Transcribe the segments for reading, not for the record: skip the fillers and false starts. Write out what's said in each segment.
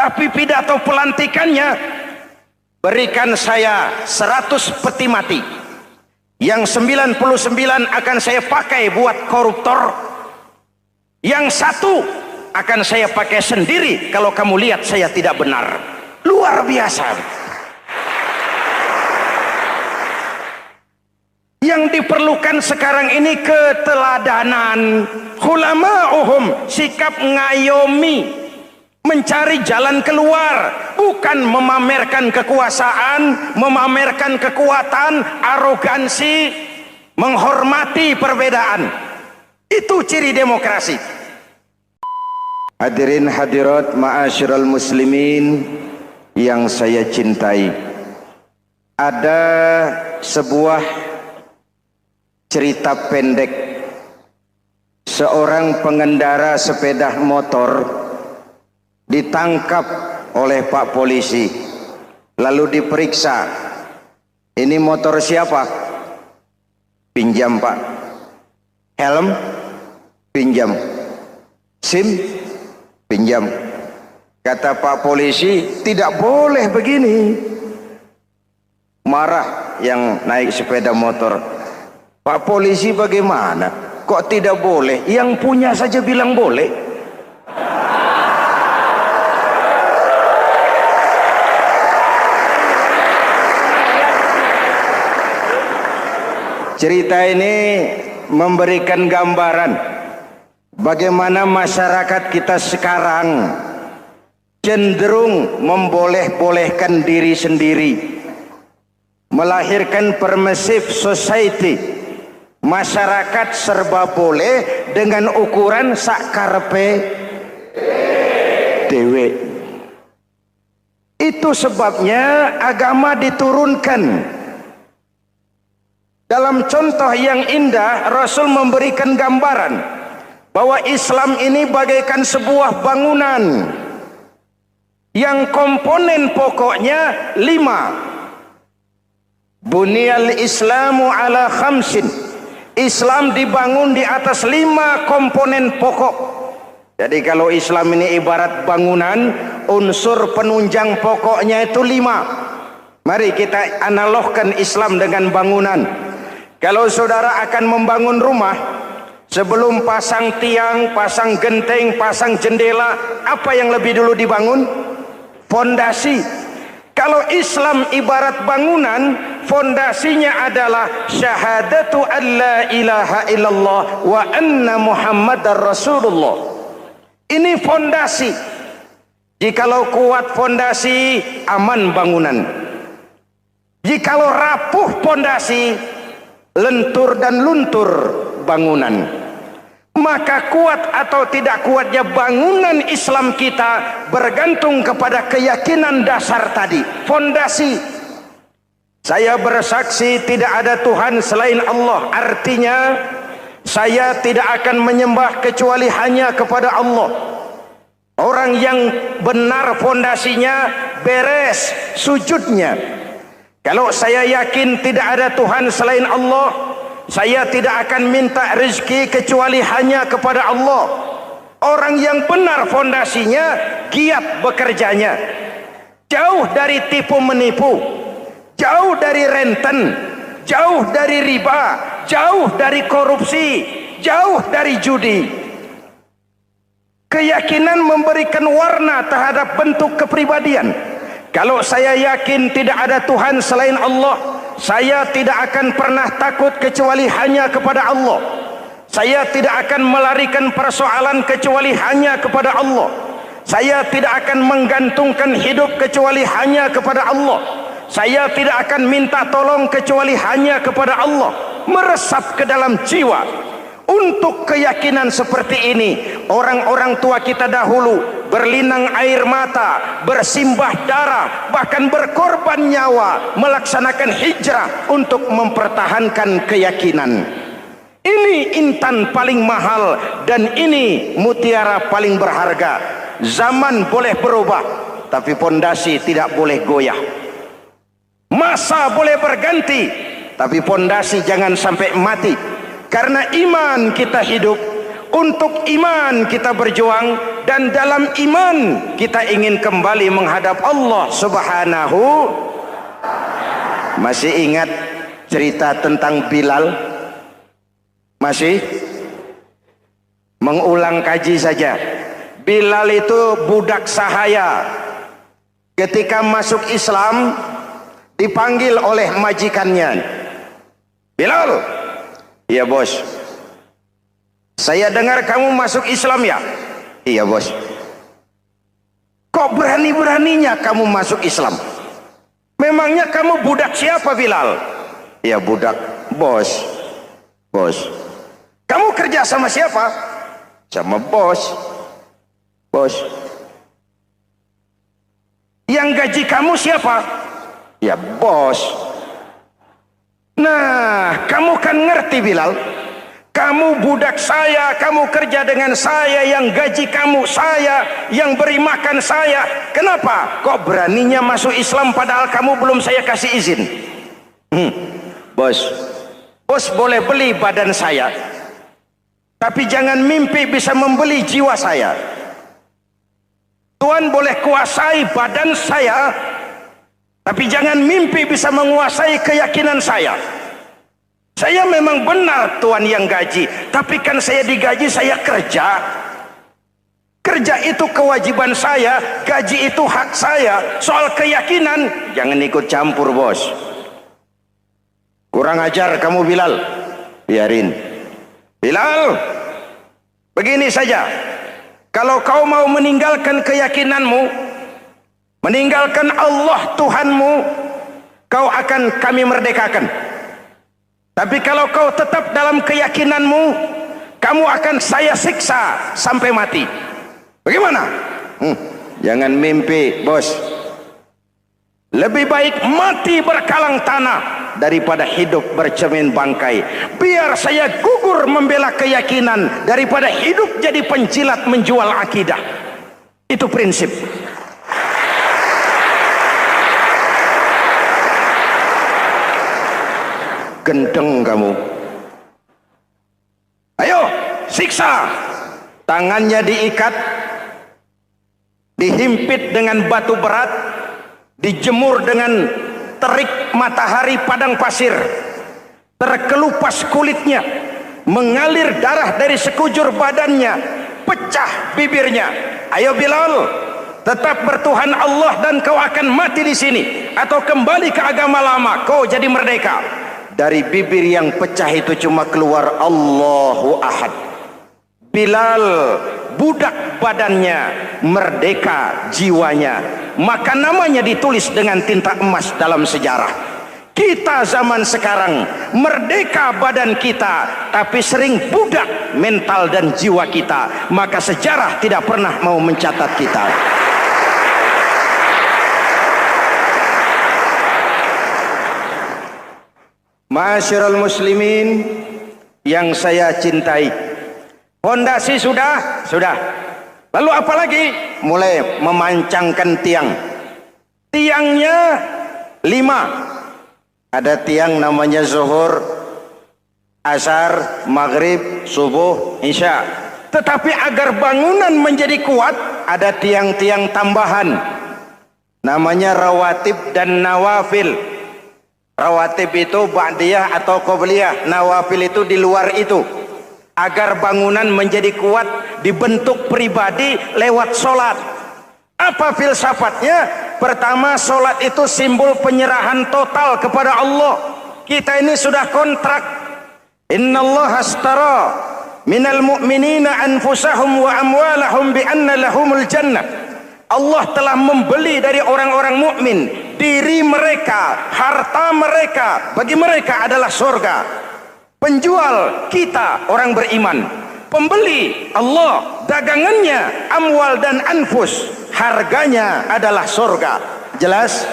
Tapi pidato pelantikannya, berikan saya 100 peti mati, yang 99 akan saya pakai buat koruptor, yang 1 akan saya pakai sendiri kalau kamu lihat saya tidak benar. Luar biasa. Yang diperlukan sekarang ini keteladanan, hulama'uhum, sikap ngayomi, mencari jalan keluar, bukan memamerkan kekuasaan, memamerkan kekuatan, arogansi, menghormati perbedaan. Itu ciri demokrasi. Hadirin hadirat ma'asyiral muslimin yang saya cintai, ada sebuah cerita pendek. Seorang pengendara sepeda motor ditangkap oleh Pak Polisi, lalu diperiksa. Ini motor siapa? Pinjam Pak. Helm? Pinjam. SIM? Pinjam. Kata Pak Polisi, tidak boleh begini. Marah yang naik sepeda motor. Pak Polisi bagaimana? Kok tidak boleh? Yang punya saja bilang boleh. Cerita ini memberikan gambaran bagaimana masyarakat kita sekarang cenderung memboleh-bolehkan diri sendiri, melahirkan permissive society. Masyarakat serba boleh dengan ukuran sakarepe dewe. Itu sebabnya agama diturunkan. Dalam contoh yang indah, Rasul memberikan gambaran bahwa Islam ini bagaikan sebuah bangunan yang komponen pokoknya 5. Bunyal Islamu ala khamsin. Islam dibangun di atas 5 komponen pokok. Jadi kalau Islam ini ibarat bangunan, unsur penunjang pokoknya itu 5. Mari kita analogkan Islam dengan bangunan. Kalau saudara akan membangun rumah, sebelum pasang tiang, pasang genteng, pasang jendela, apa yang lebih dulu dibangun? Fondasi. Kalau Islam ibarat bangunan, fondasinya adalah syahadatu an la ilaha illallah wa anna muhammadar rasulullah. Ini fondasi. Jikalau kuat fondasi, aman bangunan. Jikalau rapuh fondasi, lentur dan luntur bangunan. Maka kuat atau tidak kuatnya bangunan Islam kita bergantung kepada keyakinan dasar tadi, fondasi. Saya bersaksi tidak ada Tuhan selain Allah, artinya saya tidak akan menyembah kecuali hanya kepada Allah. Orang yang benar fondasinya beres sujudnya. Kalau saya yakin tidak ada Tuhan selain Allah, saya tidak akan minta rezeki kecuali hanya kepada Allah. Orang yang benar fondasinya, giat bekerjanya, jauh dari tipu menipu, jauh dari renten, jauh dari riba, jauh dari korupsi, jauh dari judi. Keyakinan memberikan warna terhadap bentuk kepribadian. Kalau saya yakin tidak ada Tuhan selain Allah, saya tidak akan pernah takut kecuali hanya kepada Allah. Saya tidak akan melarikan persoalan kecuali hanya kepada Allah. Saya tidak akan menggantungkan hidup kecuali hanya kepada Allah. Saya tidak akan minta tolong kecuali hanya kepada Allah. Meresap ke dalam jiwa. Untuk keyakinan seperti ini, orang-orang tua kita dahulu berlinang air mata, bersimbah darah, bahkan berkorban nyawa, melaksanakan hijrah untuk mempertahankan keyakinan. Ini intan paling mahal dan ini mutiara paling berharga. Zaman boleh berubah, tapi pondasi tidak boleh goyah. Masa boleh berganti, tapi pondasi jangan sampai mati. Karena iman kita hidup, Untuk iman kita berjuang, dan dalam iman kita ingin kembali menghadap Allah Subhanahu. Masih ingat cerita tentang Bilal? Masih? Mengulang kaji saja. Bilal itu budak sahaya. Ketika masuk Islam, dipanggil oleh majikannya. Bilal, iya bos. Saya dengar kamu masuk Islam ya? Iya bos. Kok berani-beraninya kamu masuk Islam? Memangnya kamu budak siapa Bilal? Iya budak bos. Bos. Kamu kerja sama siapa? Sama bos. Bos. Yang gaji kamu siapa? Ya bos. Nah, kamu kan ngerti Bilal. Kamu budak saya, kamu kerja dengan saya, yang gaji kamu saya, yang beri makan saya. Kenapa? Kok beraninya masuk Islam padahal kamu belum saya kasih izin? Bos, bos boleh beli badan saya, tapi jangan mimpi bisa membeli jiwa saya. Tuhan boleh kuasai badan saya, tapi jangan mimpi bisa menguasai keyakinan saya. Saya memang benar Tuhan yang gaji, tapi kan saya digaji, saya kerja. Kerja itu kewajiban saya, gaji itu hak saya. Soal keyakinan, jangan ikut campur bos. Kurang ajar kamu Bilal. Biarin. Bilal, begini saja. Kalau kau mau meninggalkan keyakinanmu, meninggalkan Allah Tuhanmu, kau akan kami merdekakan. Tapi kalau kau tetap dalam keyakinanmu, kamu akan saya siksa sampai mati. Bagaimana? Jangan mimpi bos. Lebih baik mati berkalang tanah daripada hidup bercermin bangkai. Biar saya gugur membela keyakinan daripada hidup jadi penjilat menjual akidah. Itu prinsip. Gendeng kamu. Ayo siksa. Tangannya diikat, dihimpit dengan batu berat, dijemur dengan terik matahari padang pasir, terkelupas kulitnya, mengalir darah dari sekujur badannya, pecah bibirnya. Ayo Bilal, tetap bertuhan Allah dan kau akan mati di sini, atau kembali ke agama lama, kau jadi merdeka. Dari bibir yang pecah itu cuma keluar Allahu Ahad. Bilal budak badannya, merdeka jiwanya, maka namanya ditulis dengan tinta emas dalam sejarah. Kita zaman sekarang merdeka badan kita, tapi sering budak mental dan jiwa kita, maka sejarah tidak pernah mau mencatat kita. Masyarul muslimin yang saya cintai, fondasi sudah. Lalu apa lagi? Mulai memancangkan tiang. Tiangnya 5. Ada tiang namanya zuhur, asar, maghrib, subuh, isya. Tetapi agar bangunan menjadi kuat, ada tiang-tiang tambahan. Namanya rawatib dan nawafil. Rawatib itu ba'diyah atau qobliyah, nawafil itu di luar itu. Agar bangunan menjadi kuat, dibentuk pribadi lewat solat. Apa filsafatnya? Pertama, solat itu simbol penyerahan total kepada Allah. Kita ini sudah kontrak. Innallaha astara minal mu'minina anfusahum wa amwalahum bi anna lahumul jannah. Allah telah membeli dari orang-orang mukmin diri mereka, harta mereka, bagi mereka adalah surga. Penjual kita orang beriman, pembeli Allah, dagangannya amwal dan anfus, harganya adalah surga. Jelas?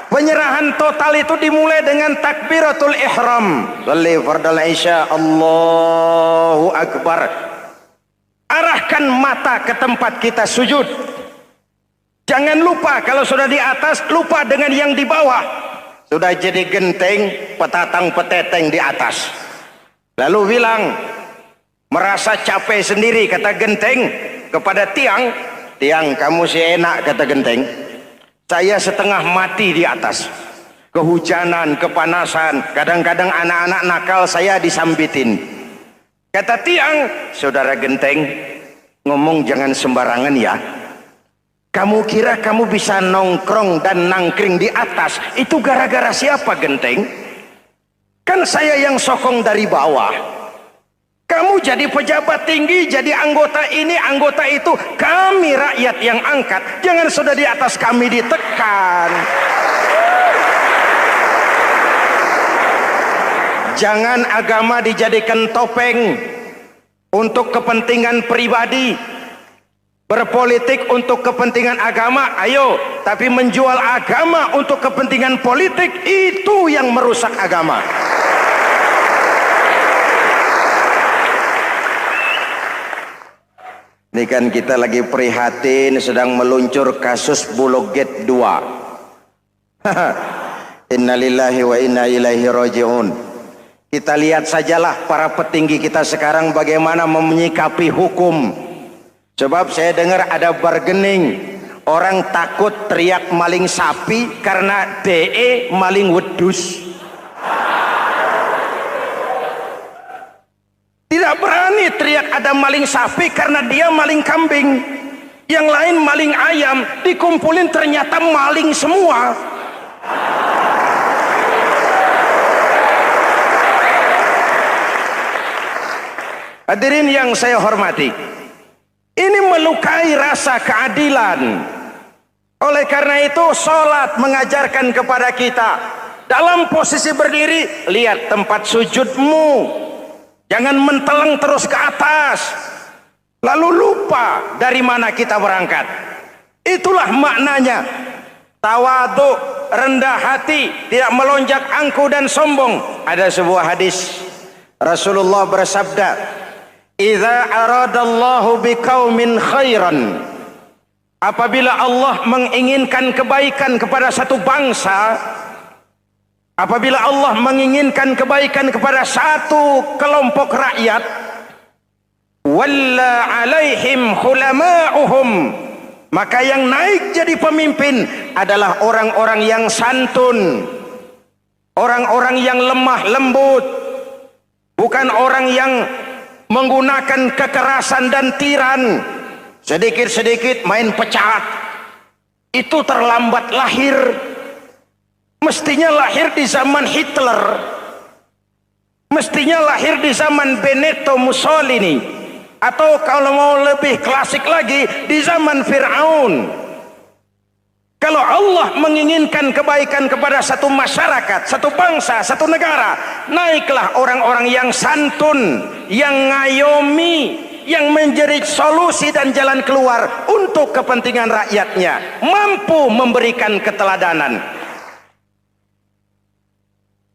Penyerahan total itu dimulai dengan takbiratul ihram. Shalli fardal isya, Allahu akbar. Arahkan mata ke tempat kita sujud. Jangan lupa kalau sudah di atas, lupa dengan yang di bawah. Sudah jadi genteng, petatang peteteng di atas. Lalu bilang, merasa capek sendiri, kata Genteng kepada Tiang, Tiang kamu sih enak, kata Genteng, saya setengah mati di atas, kehujanan, kepanasan, kadang-kadang anak-anak nakal saya disambitin. Kata Tiang, saudara Genteng, ngomong jangan sembarangan ya. Kamu kira kamu bisa nongkrong dan nangkring di atas, itu gara-gara siapa Genteng? Kan saya yang sokong dari bawah. Kamu jadi pejabat tinggi, jadi anggota ini, anggota itu. Kami rakyat yang angkat. Jangan sudah di atas kami ditekan. Jangan agama dijadikan topeng untuk kepentingan pribadi. Berpolitik untuk kepentingan agama, ayo. Tapi menjual agama untuk kepentingan politik, itu yang merusak agama. Ini kan kita lagi prihatin sedang meluncur kasus Bulog Gate 2. Innalillahi wa inna ilaihi raji'un. Kita lihat sajalah para petinggi kita sekarang bagaimana menyikapi hukum. Sebab saya dengar ada bargaining, orang takut teriak maling sapi karena DE maling wedus. Tidak berani teriak ada maling sapi karena dia maling kambing. Yang lain maling ayam, dikumpulin ternyata maling semua. Hadirin yang saya hormati, ini melukai rasa keadilan. Oleh karena itu sholat mengajarkan kepada kita, dalam posisi berdiri, lihat tempat sujudmu. Jangan menteleng terus ke atas, lalu lupa dari mana kita berangkat. Itulah maknanya tawadhu, rendah hati, tidak melonjak angkuh dan sombong. Ada sebuah hadis Rasulullah bersabda, "Idza aradallahu biqaumin khairan." Apabila Allah menginginkan kebaikan kepada satu bangsa, apabila Allah menginginkan kebaikan kepada satu kelompok rakyat, walla alaihim khulama'uhum, maka yang naik jadi pemimpin adalah orang-orang yang santun, orang-orang yang lemah lembut, bukan orang yang menggunakan kekerasan dan tiran, sedikit-sedikit main pecat. Itu terlambat lahir. Mestinya lahir di zaman Hitler, mestinya lahir di zaman Benito Mussolini, atau kalau mau lebih klasik lagi di zaman Fir'aun. Kalau Allah menginginkan kebaikan kepada satu masyarakat, satu bangsa, satu negara, naiklah orang-orang yang santun, yang ngayomi, yang menjadi solusi dan jalan keluar untuk kepentingan rakyatnya, mampu memberikan keteladanan.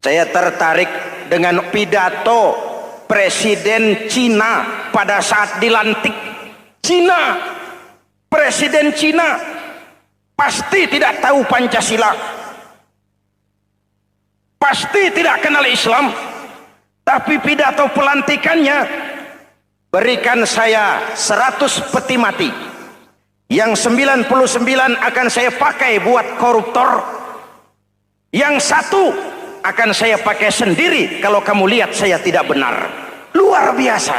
Saya tertarik dengan pidato Presiden Cina pada saat dilantik. Cina, Presiden Cina pasti tidak tahu Pancasila, pasti tidak kenal Islam, tapi pidato pelantikannya, berikan saya 100 peti mati, yang 99 akan saya pakai buat koruptor, yang satu akan saya pakai sendiri kalau kamu lihat saya tidak benar. Luar biasa.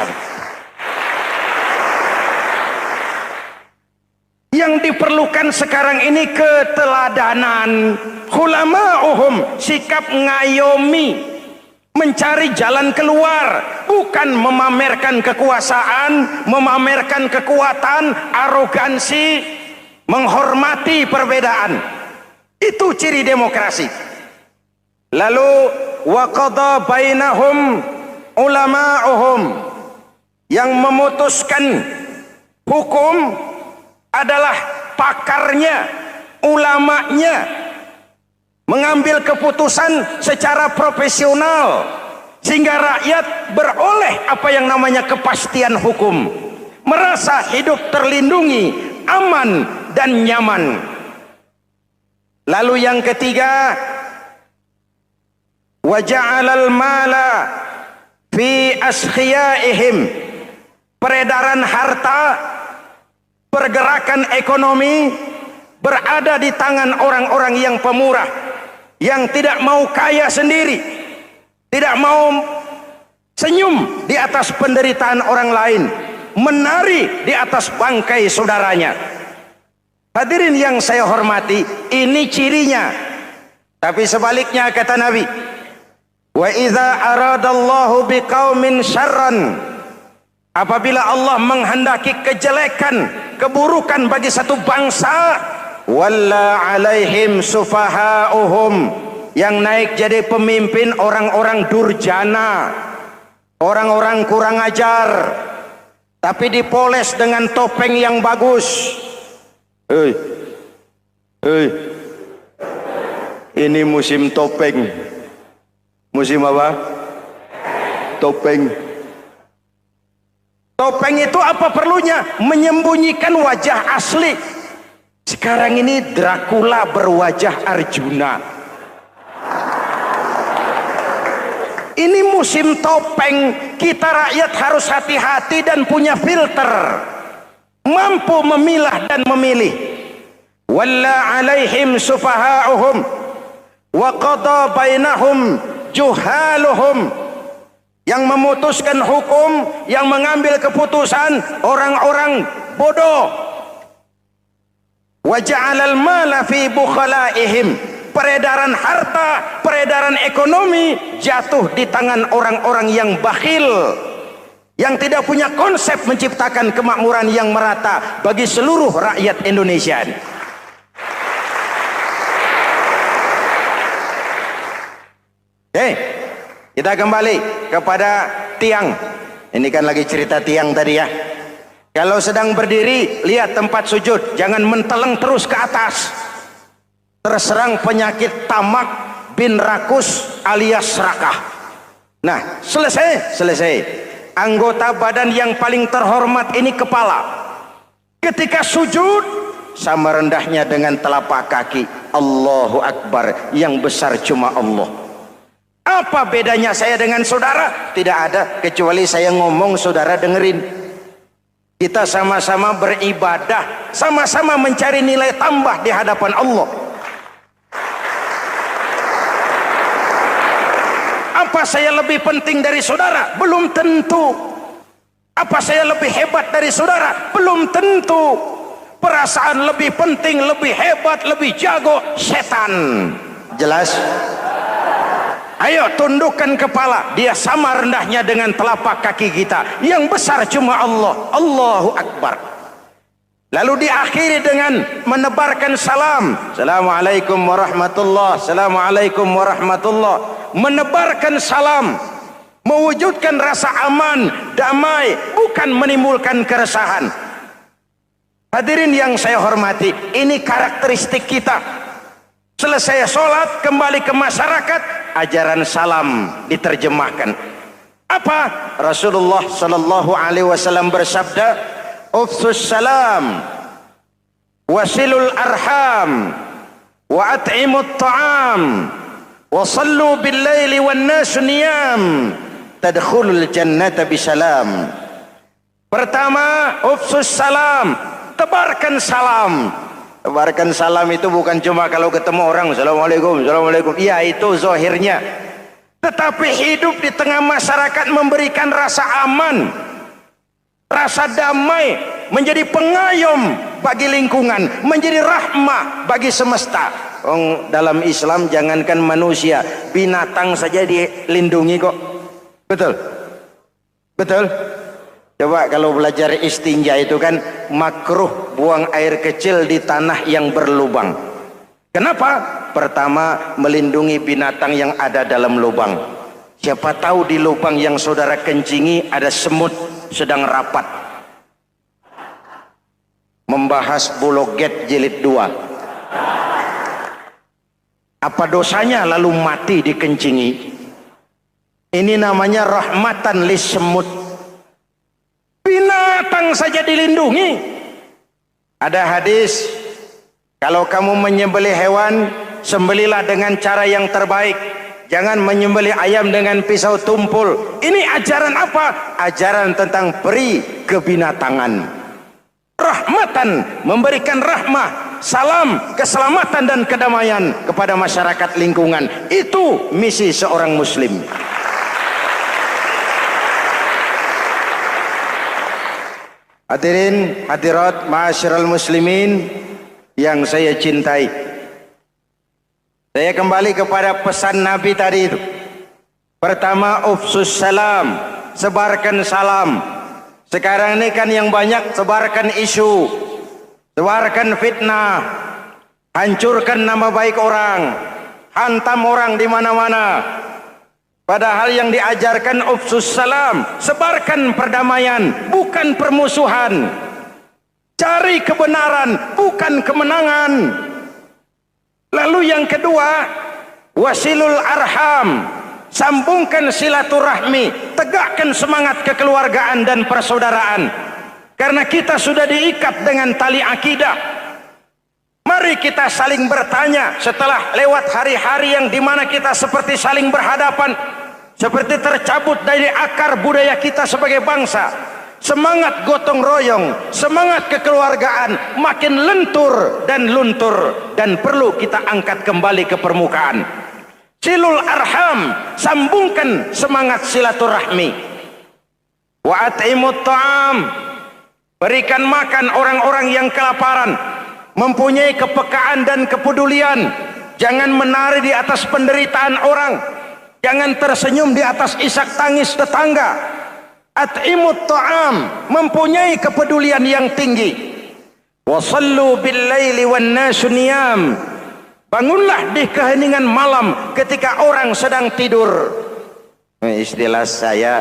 Yang diperlukan sekarang ini keteladanan. Khulama'uhum, sikap ngayomi, mencari jalan keluar, bukan memamerkan kekuasaan, memamerkan kekuatan, arogansi, menghormati perbedaan. Itu ciri demokrasi. Lalu wa qada bainahum ulama'uhum, yang memutuskan hukum adalah pakarnya, ulamanya, mengambil keputusan secara profesional sehingga rakyat beroleh apa yang namanya kepastian hukum, merasa hidup terlindungi, aman dan nyaman. Lalu yang ketiga, wa ja'alal mala fi askhiyaihim, peredaran harta, pergerakan ekonomi berada di tangan orang-orang yang pemurah, yang tidak mau kaya sendiri, tidak mau senyum di atas penderitaan orang lain, menari di atas bangkai saudaranya. Hadirin yang saya hormati, ini cirinya. Tapi sebaliknya kata Nabi, wa idza aradallahu biqaumin syarran, apabila Allah menghendaki kejelekan, keburukan bagi satu bangsa, walla alaihim sufahauhum, yang naik jadi pemimpin orang-orang durjana, orang-orang kurang ajar, tapi dipoles dengan topeng yang bagus. Ini musim topeng. Musim apa? Topeng. Topeng itu apa perlunya? Menyembunyikan wajah asli. Sekarang ini Dracula berwajah Arjuna. Ini musim topeng. Kita rakyat harus hati-hati dan punya filter, mampu memilah dan memilih. Walla alaihim sufahauhum wa qada bainahum juhaluhum, yang memutuskan hukum, yang mengambil keputusan orang-orang bodoh. Wa ja'alal mala fi bukhalaihim, peredaran harta, peredaran ekonomi jatuh di tangan orang-orang yang bakhil, yang tidak punya konsep menciptakan kemakmuran yang merata bagi seluruh rakyat Indonesia. Kita kembali kepada tiang. Ini kan lagi cerita tiang tadi ya. Kalau sedang berdiri, lihat tempat sujud, jangan menteleng terus ke atas. Terserang penyakit tamak bin rakus alias serakah. Nah, selesai. Anggota badan yang paling terhormat ini kepala. Ketika sujud, sama rendahnya dengan telapak kaki. Allahu Akbar, yang besar cuma Allah. Apa bedanya saya dengan saudara? Tidak ada, kecuali saya ngomong saudara dengerin. Kita sama-sama beribadah, sama-sama mencari nilai tambah di hadapan Allah. Apa saya lebih penting dari saudara? Belum tentu. Apa saya lebih hebat dari saudara? Belum tentu. Perasaan lebih penting, lebih hebat, lebih jago setan. Jelas? Ayo tundukkan kepala, dia sama rendahnya dengan telapak kaki kita. Yang besar cuma Allah. Allahu Akbar. Lalu diakhiri dengan menebarkan salam. Assalamualaikum warahmatullah. Assalamualaikum warahmatullah. Menebarkan salam, mewujudkan rasa aman, damai, bukan menimbulkan keresahan. Hadirin yang saya hormati, ini karakteristik kita. Selesai sholat, kembali ke masyarakat, ajaran salam diterjemahkan. Apa? Rasulullah sallallahu alaihi wasallam bersabda, "Ufsus salam, wasilul arham, wa at'imut ta'am, wa sallu bil laili wan nasu niyam, tadkhulul jannata bisalam." Pertama, ufsus salam, tebarkan salam. Tebarkan salam itu bukan cuma kalau ketemu orang, assalamualaikum, assalamualaikum. Iya, itu zahirnya. Tetapi hidup di tengah masyarakat memberikan rasa aman, rasa damai, menjadi pengayom bagi lingkungan, menjadi rahmah bagi semesta. Dalam Islam jangankan manusia, binatang saja dilindungi kok. Betul? Betul? Coba kalau belajar istinja itu kan makruh buang air kecil di tanah yang berlubang. Kenapa? Pertama, melindungi binatang yang ada dalam lubang. Siapa tahu di lubang yang saudara kencingi ada semut sedang rapat membahas Bologet jilid 2. Apa dosanya lalu mati dikencingi? Ini namanya rahmatan lis semut. Binatang saja dilindungi. Ada hadis, kalau kamu menyembelih hewan, sembelilah dengan cara yang terbaik. Jangan menyembelih ayam dengan pisau tumpul. Ini ajaran apa? Ajaran tentang beri kebinatangan. Rahmatan, memberikan rahmah, salam, keselamatan dan kedamaian kepada masyarakat lingkungan. Itu misi seorang muslim. Hadirin hadirat ma'asyiral muslimin yang saya cintai, saya kembali kepada pesan Nabi tadi itu. Pertama, ufsus salam, sebarkan salam. Sekarang ini kan yang banyak sebarkan isu, sebarkan fitnah, hancurkan nama baik orang, hantam orang di mana-mana. Padahal yang diajarkan ufsus salam, sebarkan perdamaian, bukan permusuhan. Cari kebenaran, bukan kemenangan. Lalu yang kedua, wasilul arham, sambungkan silaturahmi, tegakkan semangat kekeluargaan dan persaudaraan. Karena kita sudah diikat dengan tali akidah. Mari kita saling bertanya setelah lewat hari-hari yang dimana kita seperti saling berhadapan, seperti tercabut dari akar budaya kita sebagai bangsa. Semangat gotong royong, semangat kekeluargaan makin lentur dan luntur, dan perlu kita angkat kembali ke permukaan. Silul arham, sambungkan semangat silaturahmi. Wa at'imut ta'am, berikan makan orang-orang yang kelaparan, mempunyai kepekaan dan kepedulian. Jangan menari di atas penderitaan orang, jangan tersenyum di atas isak tangis tetangga. At'imut ta'am, mempunyai kepedulian yang tinggi. Wa sallu bil laili wan nasu niyam, bangunlah di keheningan malam ketika orang sedang tidur. Istilah saya,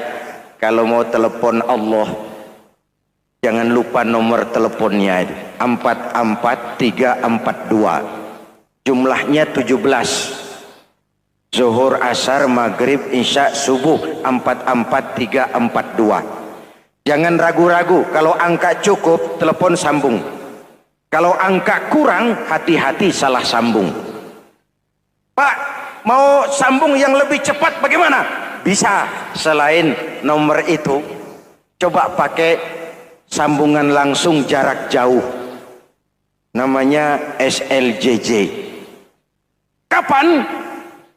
kalau mau telepon Allah, jangan lupa nomor teleponnya, 44342. Jumlahnya 17. Zuhur, asar, maghrib, isya, subuh, 44342. Jangan ragu-ragu, kalau angka cukup telepon sambung. Kalau angka kurang, hati-hati salah sambung. Pak, mau sambung yang lebih cepat bagaimana? Bisa, selain nomor itu, coba pakai sambungan langsung jarak jauh. Namanya SLJJ. Kapan?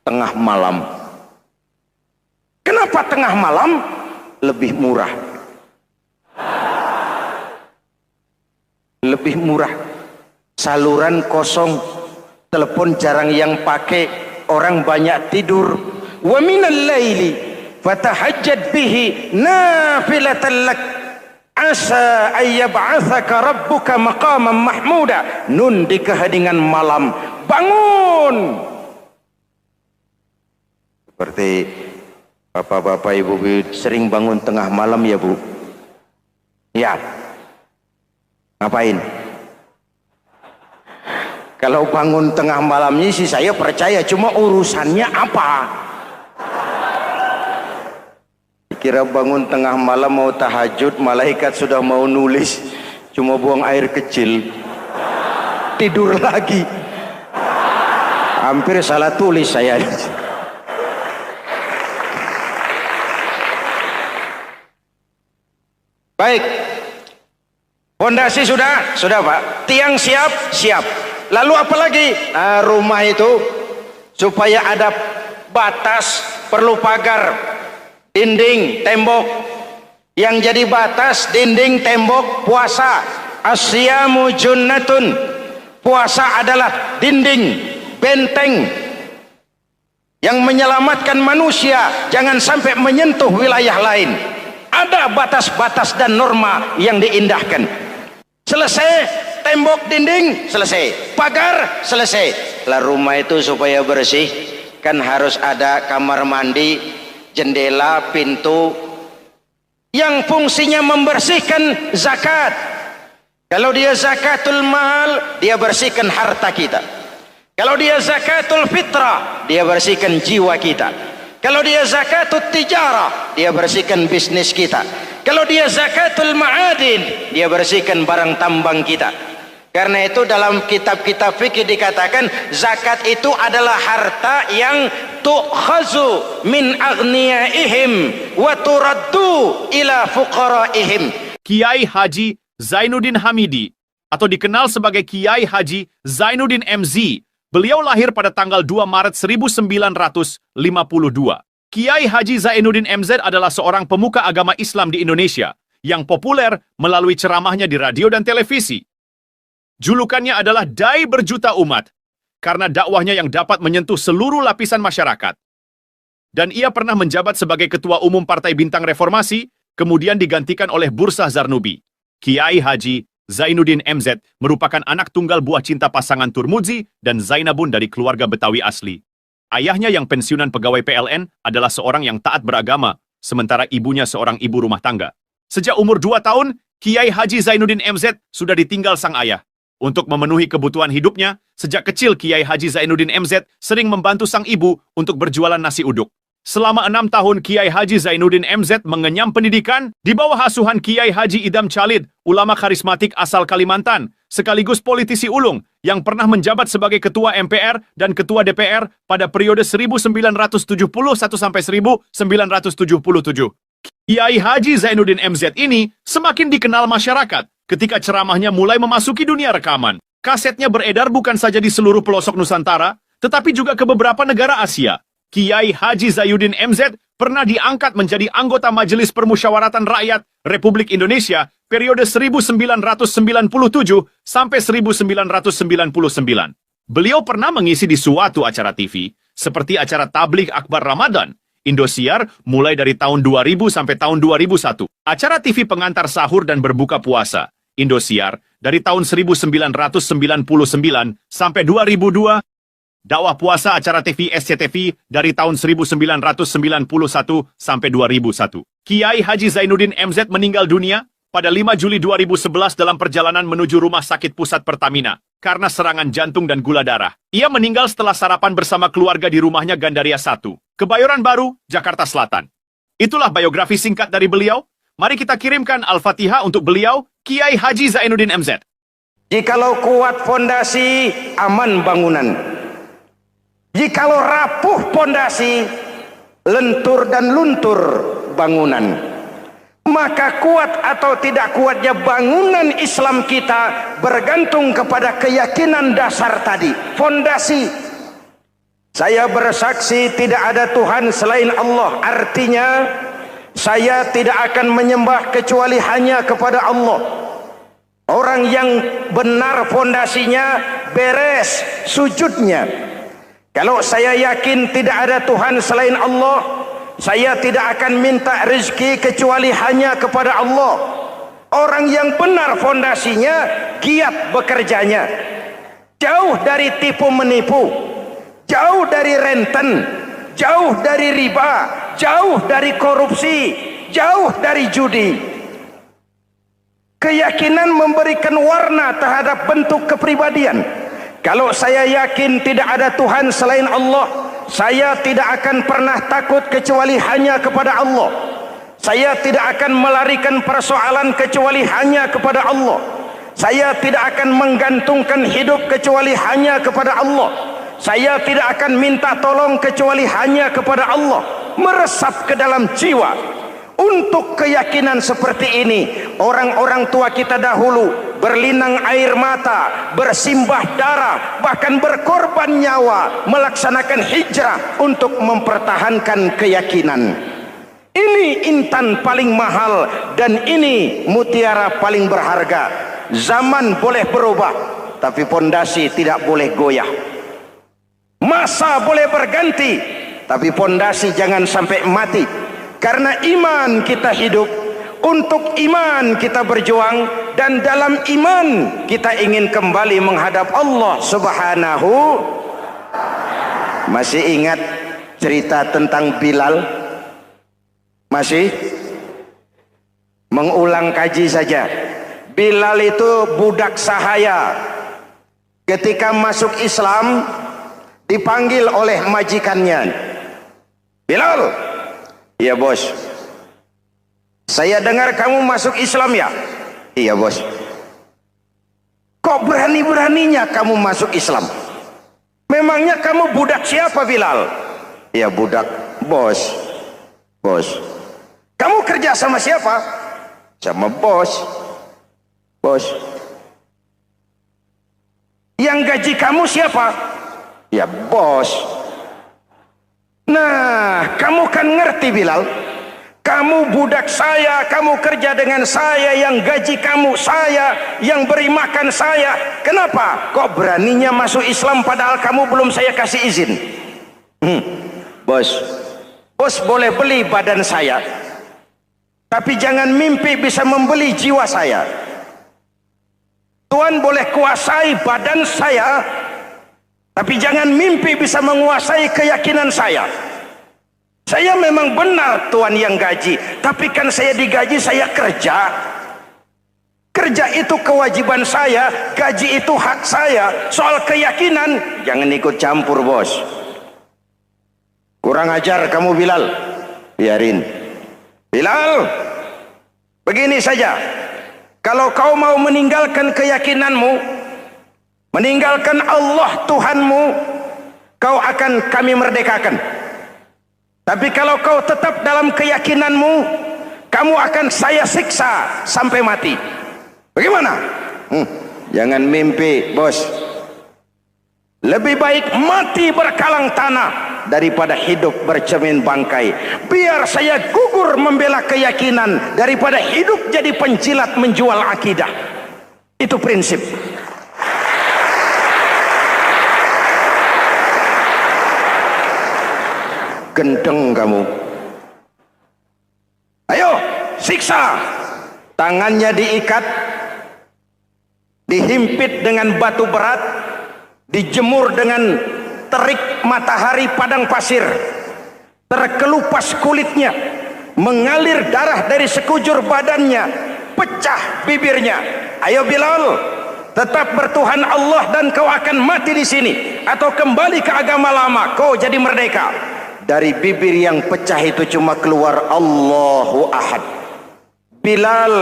Tengah malam. Kenapa tengah malam? Lebih murah. Lebih murah. Saluran kosong, telepon jarang yang pakai, orang banyak tidur. Wa minal laili fatahajjad bihi nafilatan lak asa ayyab'atsaka rabbuka maqaman mahmuda. Nun, di keheningan malam bangun. Seperti bapak-bapak, ibu-ibu sering bangun tengah malam ya Bu? Ya. Ngapain? Kalau bangun tengah malamnya sih saya percaya, cuma urusannya apa? Kira bangun tengah malam mau tahajud, malaikat sudah mau nulis, cuma buang air kecil, tidur lagi. Hampir salah tulis saya. Baik, fondasi sudah Pak, tiang siap, siap. Lalu apa lagi? Nah, rumah itu supaya ada batas, perlu pagar, dinding, tembok. Yang jadi batas, dinding, tembok, puasa. Asyamu junnatun, puasa adalah dinding, benteng yang menyelamatkan manusia jangan sampai menyentuh wilayah lain. Ada batas-batas dan norma yang diindahkan. Selesai, tembok, dinding, selesai. Pagar, selesai. Lah rumah itu supaya bersih, kan harus ada kamar mandi, jendela, pintu, yang fungsinya membersihkan zakat. Kalau dia zakatul mal, dia bersihkan harta kita. Kalau dia zakatul fitrah, dia bersihkan jiwa kita. Kalau dia zakatul tijarah, dia bersihkan bisnis kita. Kalau dia zakatul ma'adin, dia bersihkan barang tambang kita. Karena itu dalam kitab-kitab fikih dikatakan zakat itu adalah harta yang tu'khazu min aghniyaihim wa turaddu ila fuqaraihim. Kiai Haji Zainuddin Hamidi, atau dikenal sebagai Kiai Haji Zainuddin MZ. Beliau lahir pada tanggal 2 Maret 1952. Kiai Haji Zainuddin MZ adalah seorang pemuka agama Islam di Indonesia yang populer melalui ceramahnya di radio dan televisi. Julukannya adalah Dai Berjuta Umat, karena dakwahnya yang dapat menyentuh seluruh lapisan masyarakat. Dan ia pernah menjabat sebagai Ketua Umum Partai Bintang Reformasi, kemudian digantikan oleh Bursah Zarnubi. Kiai Haji Zainuddin MZ merupakan anak tunggal buah cinta pasangan Turmuzi dan Zainabun dari keluarga Betawi asli. Ayahnya yang pensiunan pegawai PLN adalah seorang yang taat beragama, sementara ibunya seorang ibu rumah tangga. Sejak umur 2 tahun, Kiai Haji Zainuddin MZ sudah ditinggal sang ayah. Untuk memenuhi kebutuhan hidupnya, sejak kecil Kiai Haji Zainuddin MZ sering membantu sang ibu untuk berjualan nasi uduk. Selama 6 tahun Kiai Haji Zainuddin MZ mengenyam pendidikan di bawah asuhan Kiai Haji Idam Chalid, ulama karismatik asal Kalimantan, sekaligus politisi ulung yang pernah menjabat sebagai Ketua MPR dan Ketua DPR pada periode 1971 sampai 1977. Kiai Haji Zainuddin MZ ini semakin dikenal masyarakat ketika ceramahnya mulai memasuki dunia rekaman. Kasetnya beredar bukan saja di seluruh pelosok Nusantara, tetapi juga ke beberapa negara Asia. Kiai Haji Zainuddin MZ pernah diangkat menjadi anggota Majelis Permusyawaratan Rakyat Republik Indonesia periode 1997 sampai 1999. Beliau pernah mengisi di suatu acara TV, seperti acara Tabligh Akbar Ramadan, Indosiar mulai dari tahun 2000 sampai tahun 2001. Acara TV pengantar sahur dan berbuka puasa, Indosiar, dari tahun 1999 sampai 2002. Dakwah puasa acara TV SCTV dari tahun 1991 sampai 2001. Kiai Haji Zainuddin MZ meninggal dunia pada 5 Juli 2011 dalam perjalanan menuju Rumah Sakit Pusat Pertamina karena serangan jantung dan gula darah. Ia meninggal setelah sarapan bersama keluarga di rumahnya Gandaria 1, Kebayoran Baru, Jakarta Selatan. Itulah biografi singkat dari beliau. Mari kita kirimkan Al-Fatihah untuk beliau, Kiai Haji Zainuddin MZ. Jikalau kuat fondasi, aman bangunan. Jikalau rapuh fondasi, lentur dan luntur bangunan. Maka kuat atau tidak kuatnya bangunan Islam kita bergantung kepada keyakinan dasar tadi, fondasi. Saya bersaksi tidak ada Tuhan selain Allah, artinya saya tidak akan menyembah kecuali hanya kepada Allah. Orang yang benar fondasinya beres sujudnya. Kalau saya yakin tidak ada Tuhan selain Allah, saya tidak akan minta rezeki kecuali hanya kepada Allah. Orang yang benar fondasinya, giat bekerjanya, jauh dari tipu menipu, jauh dari renten, jauh dari riba, jauh dari korupsi, jauh dari judi. Keyakinan memberikan warna terhadap bentuk kepribadian. Kalau saya yakin tidak ada Tuhan selain Allah, saya tidak akan pernah takut kecuali hanya kepada Allah. Saya tidak akan melarikan persoalan kecuali hanya kepada Allah. Saya tidak akan menggantungkan hidup kecuali hanya kepada Allah. Saya tidak akan minta tolong kecuali hanya kepada Allah. Meresap ke dalam jiwa. Untuk keyakinan seperti ini, orang-orang tua kita dahulu berlinang air mata, bersimbah darah, bahkan berkorban nyawa, melaksanakan hijrah untuk mempertahankan keyakinan. Ini intan paling mahal dan ini mutiara paling berharga. Zaman boleh berubah, tapi fondasi tidak boleh goyah. Masa boleh berganti, tapi fondasi jangan sampai mati. Karena iman kita hidup, untuk iman kita berjuang, dan dalam iman kita ingin kembali menghadap Allah Subhanahu. Masih ingat cerita tentang Bilal? Masih? Mengulang kaji saja. Bilal itu budak sahaya. Ketika masuk Islam, dipanggil oleh majikannya. Bilal, iya bos. Saya dengar kamu masuk Islam ya? Iya bos. Kok berani-beraninya kamu masuk Islam? Memangnya kamu budak siapa Bilal? Iya budak bos. Bos. Kamu kerja sama siapa? sama bos. Bos. Yang gaji kamu siapa? Ya bos. Nah, kamu kan ngerti Bilal. Kamu budak saya, kamu kerja dengan saya, yang gaji kamu saya, yang beri makan saya. Kenapa? Kok beraninya masuk Islam padahal kamu belum saya kasih izin? Bos, bos boleh beli badan saya, tapi jangan mimpi bisa membeli jiwa saya. Tuhan boleh kuasai badan saya, tapi jangan mimpi bisa menguasai keyakinan saya. Saya memang benar Tuhan yang gaji, tapi kan saya digaji, saya kerja. Kerja itu kewajiban saya, gaji itu hak saya. Soal keyakinan, jangan ikut campur bos. Kurang ajar kamu Bilal. Biarin. Bilal, begini saja. Kalau kau mau meninggalkan keyakinanmu, meninggalkan Allah Tuhanmu, kau akan kami merdekakan. Tapi kalau kau tetap dalam keyakinanmu, kamu akan saya siksa sampai mati. Bagaimana? Jangan mimpi, bos. Lebih baik mati berkalang tanah daripada hidup bercermin bangkai. Biar saya gugur membela keyakinan daripada hidup jadi penjilat menjual akidah. Itu prinsip. Gendeng kamu. Ayo, siksa. Tangannya diikat, dihimpit dengan batu berat, dijemur dengan terik matahari padang pasir, terkelupas kulitnya, mengalir darah dari sekujur badannya, pecah bibirnya. Ayo Bilal, tetap bertuhan Allah dan kau akan mati di sini, atau kembali ke agama lama, kau jadi merdeka. Dari bibir yang pecah itu cuma keluar Allahu Ahad. Bilal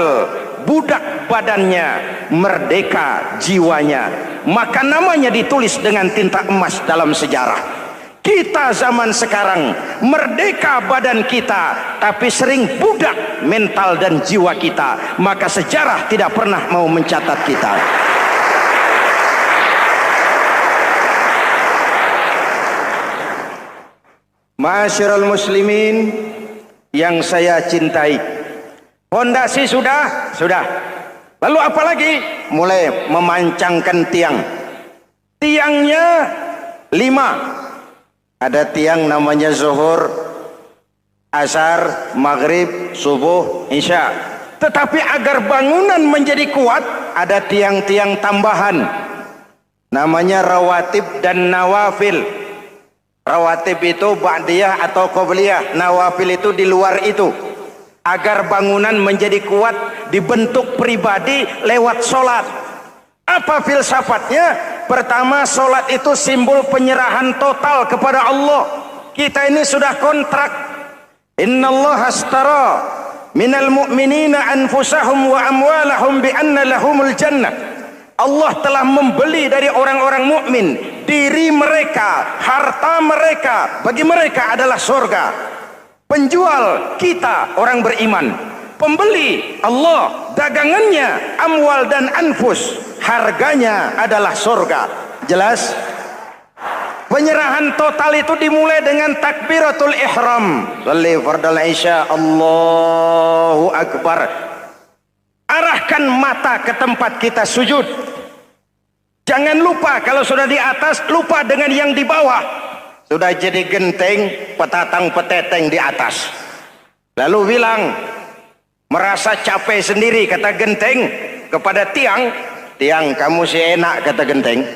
budak badannya, merdeka jiwanya, maka namanya ditulis dengan tinta emas dalam sejarah. Kita zaman sekarang merdeka badan kita, tapi sering budak mental dan jiwa kita, maka sejarah tidak pernah mau mencatat kita. Ma'asyiral muslimin yang saya cintai, fondasi sudah. Lalu apa lagi? Mulai memancangkan tiang. Tiangnya 5. Ada tiang namanya zuhur, asar, maghrib, subuh, isya. Tetapi agar bangunan menjadi kuat, ada tiang-tiang tambahan. Namanya rawatib dan nawafil. Rawatib itu ba'diyah atau qobliyah, nawafil itu di luar itu. Agar bangunan menjadi kuat, dibentuk pribadi lewat solat. Apa filsafatnya? Pertama, solat itu simbol penyerahan total kepada Allah. Kita ini sudah kontrak. Innallaha astara minal mu'minina anfusahum wa amwalahum bi anna lahumul jannah. Allah telah membeli dari orang-orang mukmin diri mereka, harta mereka, bagi mereka adalah surga. Penjual kita orang beriman, pembeli Allah, dagangannya amwal dan anfus, harganya adalah surga. Jelas? Penyerahan total itu dimulai dengan takbiratul ihram. Shalli fardal isya, Allahu akbar. Arahkan mata ke tempat kita sujud. Jangan lupa kalau sudah di atas, lupa dengan yang di bawah. Sudah jadi genteng, petatang peteteng di atas. Lalu bilang, merasa capek sendiri, kata genteng kepada tiang. Tiang, kamu sih enak, kata genteng.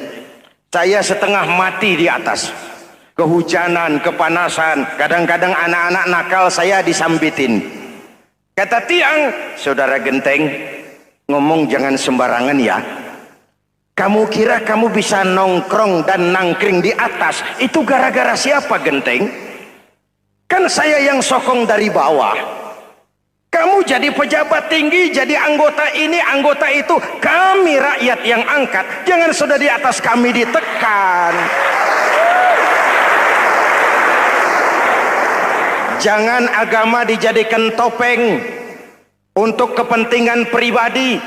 Saya setengah mati di atas. Kehujanan, kepanasan, kadang-kadang anak-anak nakal saya disambitin. Kata tiang, saudara genteng, ngomong jangan sembarangan ya. Kamu kira kamu bisa nongkrong dan nangkring di atas, itu gara-gara siapa genteng? Kan saya yang sokong dari bawah. Kamu jadi pejabat tinggi, jadi anggota ini, anggota itu. Kami rakyat yang angkat, jangan sudah di atas kami ditekan. Jangan agama dijadikan topeng. untuk kepentingan pribadi,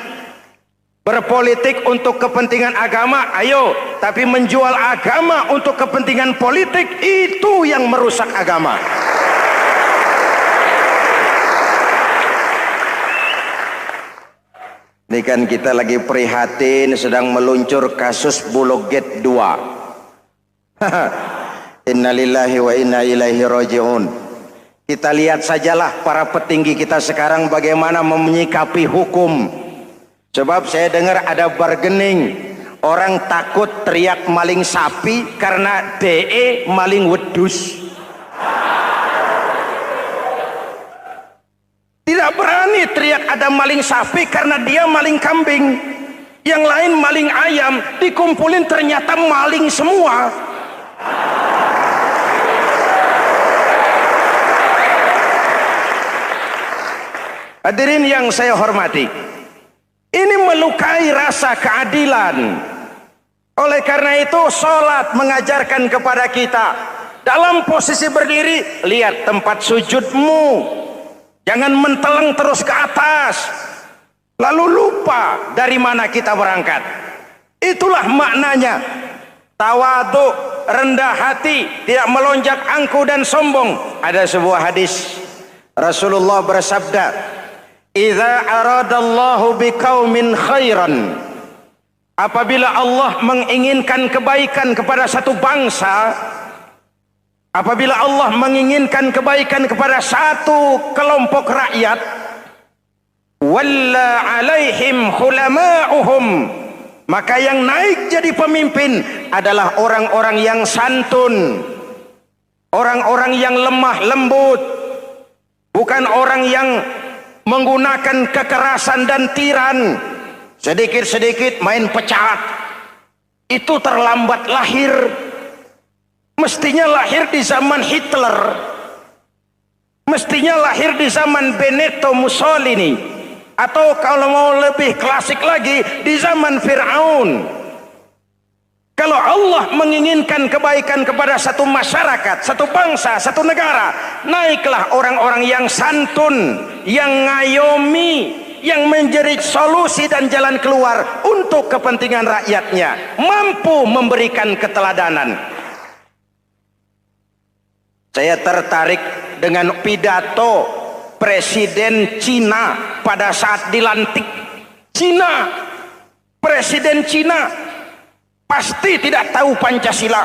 berpolitik untuk kepentingan agama, ayo, tapi menjual agama untuk kepentingan politik, itu yang merusak agama. Ini kan kita lagi prihatin sedang meluncur kasus Bulog Gate 2. Innalillahi wa inna ilaihi raji'un. Kita lihat sajalah para petinggi kita sekarang bagaimana menyikapi hukum. Sebab saya dengar ada bargaining, orang takut teriak maling sapi karena DE maling wedus. Tidak berani teriak ada maling sapi karena dia maling kambing. Yang lain maling ayam, dikumpulin ternyata maling semua. Hadirin yang saya hormati, ini melukai rasa keadilan. Oleh karena itu sholat mengajarkan kepada kita, dalam posisi berdiri, lihat tempat sujudmu. Jangan menteleng terus ke atas, lalu lupa dari mana kita berangkat. Itulah maknanya tawadhu, rendah hati, tidak melonjak angku dan sombong. Ada sebuah hadis Rasulullah bersabda, "Idza aradallahu biqaumin khairan." Apabila Allah menginginkan kebaikan kepada satu bangsa, apabila Allah menginginkan kebaikan kepada satu kelompok rakyat, walla alaihim khulama'uhum, maka yang naik jadi pemimpin adalah orang-orang yang santun, orang-orang yang lemah lembut, bukan orang yang menggunakan kekerasan dan tiran, sedikit-sedikit main pecat. Itu terlambat lahir. Mestinya lahir di zaman Hitler, mestinya lahir di zaman Benito Mussolini, atau kalau mau lebih klasik lagi di zaman Fir'aun. Kalau Allah menginginkan kebaikan kepada satu masyarakat, satu bangsa, satu negara, naiklah orang-orang yang santun, yang ngayomi, yang menjadi solusi dan jalan keluar untuk kepentingan rakyatnya, mampu memberikan keteladanan. Saya tertarik dengan pidato Presiden Cina pada saat dilantik. Cina, Presiden Cina pasti tidak tahu Pancasila,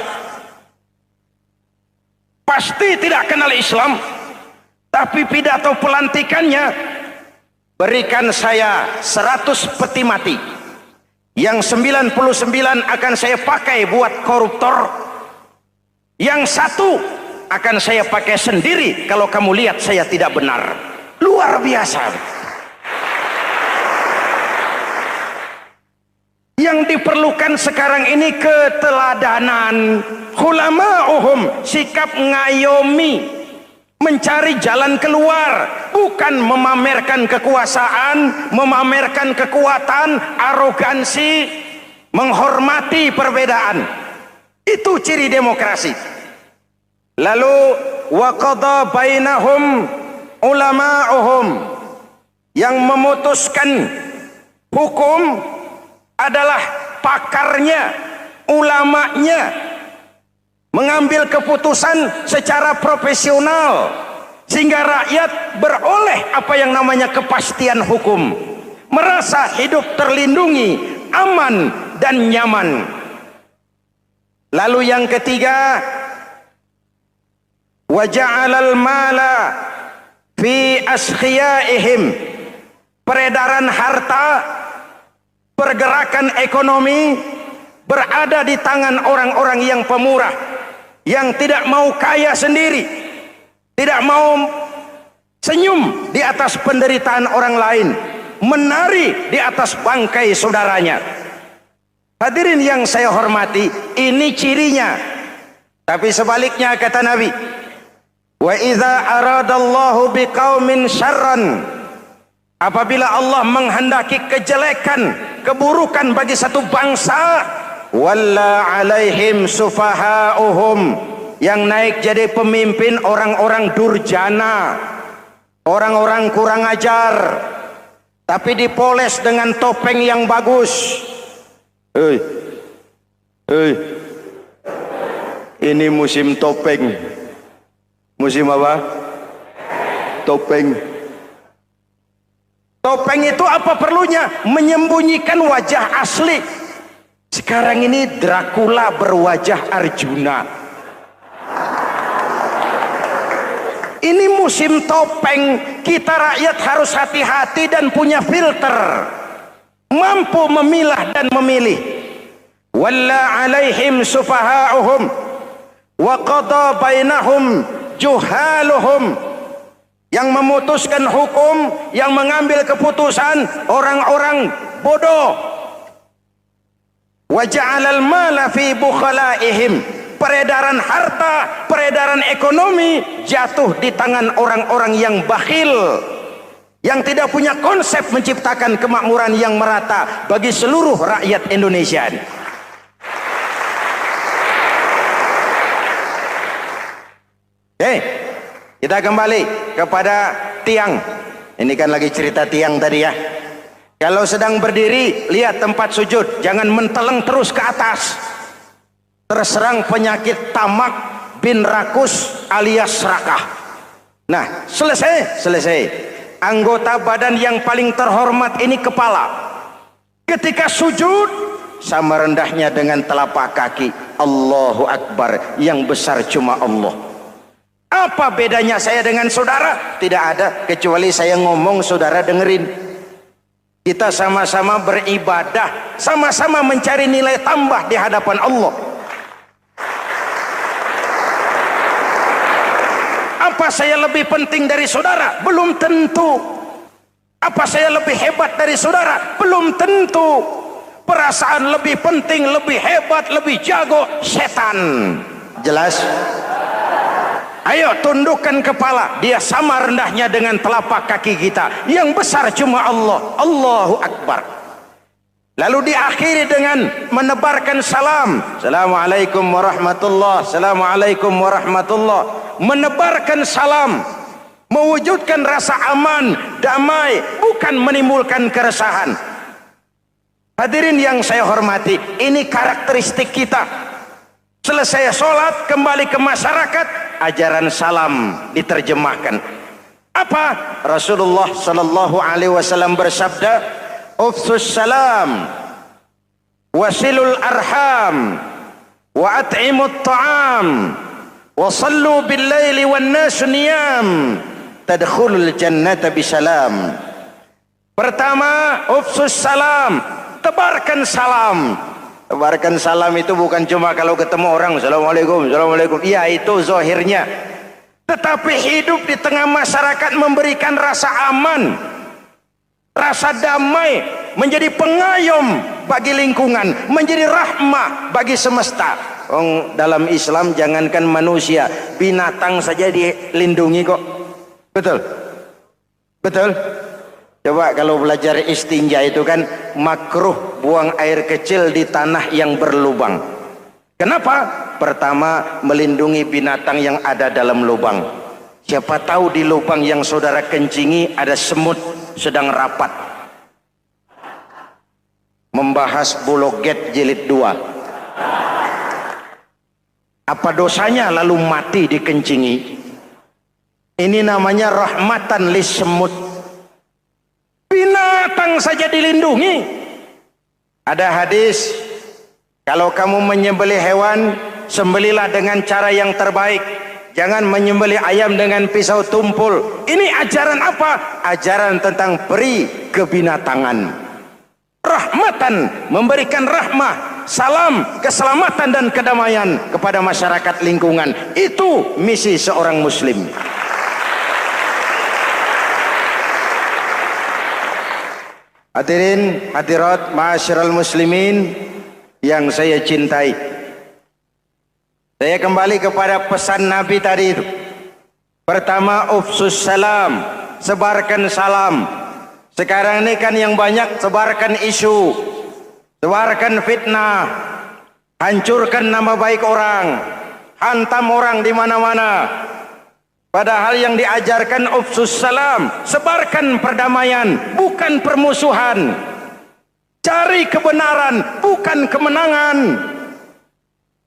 pasti tidak kenal Islam, tapi pidato pelantikannya, berikan saya 100 peti mati, yang 99 akan saya pakai buat koruptor, yang satu akan saya pakai sendiri kalau kamu lihat saya tidak benar. Luar biasa. Yang diperlukan sekarang ini keteladanan, khulama'uhum, sikap ngayomi, mencari jalan keluar, bukan memamerkan kekuasaan, memamerkan kekuatan, arogansi, menghormati perbedaan. Itu ciri demokrasi. Lalu wa qada bainahum ulama'uhum, yang memutuskan hukum adalah pakarnya, ulamanya, mengambil keputusan secara profesional sehingga rakyat beroleh apa yang namanya kepastian hukum, merasa hidup terlindungi, aman dan nyaman. Lalu yang ketiga, wa ja'alal mala fi askhiyaihim, peredaran harta, pergerakan ekonomi berada di tangan orang-orang yang pemurah, yang tidak mau kaya sendiri, tidak mau senyum di atas penderitaan orang lain, menari di atas bangkai saudaranya. Hadirin yang saya hormati, ini cirinya. Tapi sebaliknya kata Nabi, wa idza aradallahu biqaumin syarran, apabila Allah menghendaki kejelekan, keburukan bagi satu bangsa, walla alaihim sufahauhum, yang naik jadi pemimpin orang-orang durjana, orang-orang kurang ajar, tapi dipoles dengan topeng yang bagus. Hei, hei, ini musim topeng. Musim apa? Topeng. Topeng itu apa perlunya? Menyembunyikan wajah asli. Sekarang ini Dracula berwajah Arjuna. Ini musim topeng. Kita rakyat harus hati-hati dan punya filter, mampu memilah dan memilih. Walla alaihim sufaha'uhum wa qada bainahum juhaluhum. Yang memutuskan hukum, yang mengambil keputusan orang-orang bodoh. Wa ja'alal mala fi bukhalaihim. Peredaran harta, peredaran ekonomi jatuh di tangan orang-orang yang bakhil, yang tidak punya konsep menciptakan kemakmuran yang merata bagi seluruh rakyat Indonesia. Kita kembali kepada tiang. Ini kan lagi cerita tiang tadi ya. Kalau sedang berdiri, lihat tempat sujud, jangan menteleng terus ke atas. Terserang penyakit tamak bin rakus alias serakah. Nah, selesai. Anggota badan yang paling terhormat ini kepala. Ketika sujud, sama rendahnya dengan telapak kaki. Allahu Akbar, yang besar cuma Allah. Apa bedanya saya dengan saudara? Tidak ada, kecuali saya ngomong saudara dengerin. Kita sama-sama beribadah, sama-sama mencari nilai tambah di hadapan Allah. Apa saya lebih penting dari saudara? Belum tentu. Apa saya lebih hebat dari saudara? Belum tentu. Perasaan lebih penting, lebih hebat, lebih jago setan. Jelas? Ayo tundukkan kepala. Dia sama rendahnya dengan telapak kaki kita. Yang besar cuma Allah. Allahu Akbar. Lalu diakhiri dengan menebarkan salam. Assalamualaikum warahmatullah. Assalamualaikum warahmatullah. Menebarkan salam. Mewujudkan rasa aman, damai. Bukan menimbulkan keresahan. Hadirin yang saya hormati. Ini karakteristik kita. Selesai sholat, kembali ke masyarakat, ajaran salam diterjemahkan. Apa? Rasulullah sallallahu alaihi wasallam bersabda, "Ufsus salam, wasilul arham, wa at'imut ta'am, wa sallu bil laili wan nas niyam, tadkhulul jannata bisalam." Pertama, ufsus salam, tebarkan salam. Tebarkan salam itu bukan cuma kalau ketemu orang assalamualaikum, assalamualaikum. Iya, itu zahirnya. Tetapi hidup di tengah masyarakat memberikan rasa aman, rasa damai, menjadi pengayom bagi lingkungan, menjadi rahmah bagi semesta. Dalam Islam jangankan manusia, binatang saja dilindungi kok. Betul? Betul? Coba kalau belajar istinja itu kan makruh buang air kecil di tanah yang berlubang. Kenapa? Pertama, melindungi binatang yang ada dalam lubang. Siapa tahu di lubang yang saudara kencingi ada semut sedang rapat. Membahas Bologet jilid 2. Apa dosanya lalu mati dikencingi? Ini namanya rahmatan lis semut. Binatang saja dilindungi. Ada hadis, kalau kamu menyembelih hewan, sembelilah dengan cara yang terbaik. Jangan menyembelih ayam dengan pisau tumpul. Ini ajaran apa? Ajaran tentang peri kebinatangan. Rahmatan, memberikan rahmah, salam, keselamatan dan kedamaian kepada masyarakat lingkungan. Itu misi seorang muslim. Hadirin, hadirat, ma'asyiral muslimin yang saya cintai. Saya kembali kepada pesan Nabi tadi itu. Pertama, ufsus salam, sebarkan salam. Sekarang ini kan yang banyak sebarkan isu, sebarkan fitnah, hancurkan nama baik orang, hantam orang di mana-mana. Padahal yang diajarkan ufsus salam, sebarkan perdamaian, bukan permusuhan. Cari kebenaran, bukan kemenangan.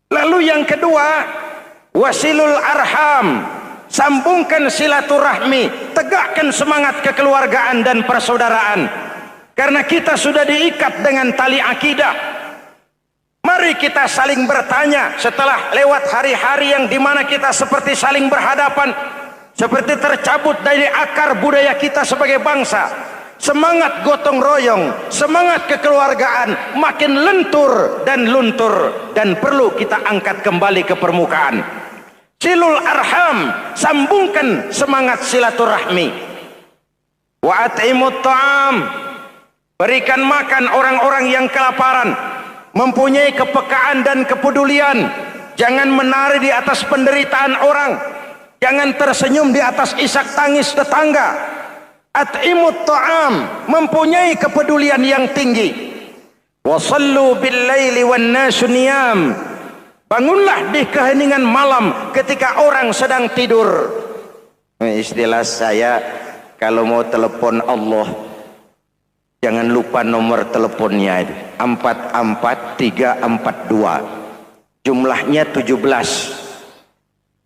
Lalu yang kedua, wasilul arham, sambungkan silaturahmi, tegakkan semangat kekeluargaan dan persaudaraan. Karena kita sudah diikat dengan tali akidah. Mari kita saling bertanya setelah lewat hari-hari yang dimana kita seperti saling berhadapan, seperti tercabut dari akar budaya kita sebagai bangsa. Semangat gotong royong, semangat kekeluargaan makin lentur dan luntur, dan perlu kita angkat kembali ke permukaan. Silul arham, sambungkan semangat silaturahmi. Wa at'imut ta'am, berikan makan orang-orang yang kelaparan. Mempunyai kepekaan dan kepedulian. Jangan menari di atas penderitaan orang, jangan tersenyum di atas isak tangis tetangga. At'imut ta'am, mempunyai kepedulian yang tinggi. Wasallu bil laili wan nasu niyam, bangunlah di keheningan malam ketika orang sedang tidur. Istilah saya, kalau mau telepon Allah, jangan lupa nomor teleponnya, 44342. Jumlahnya 17.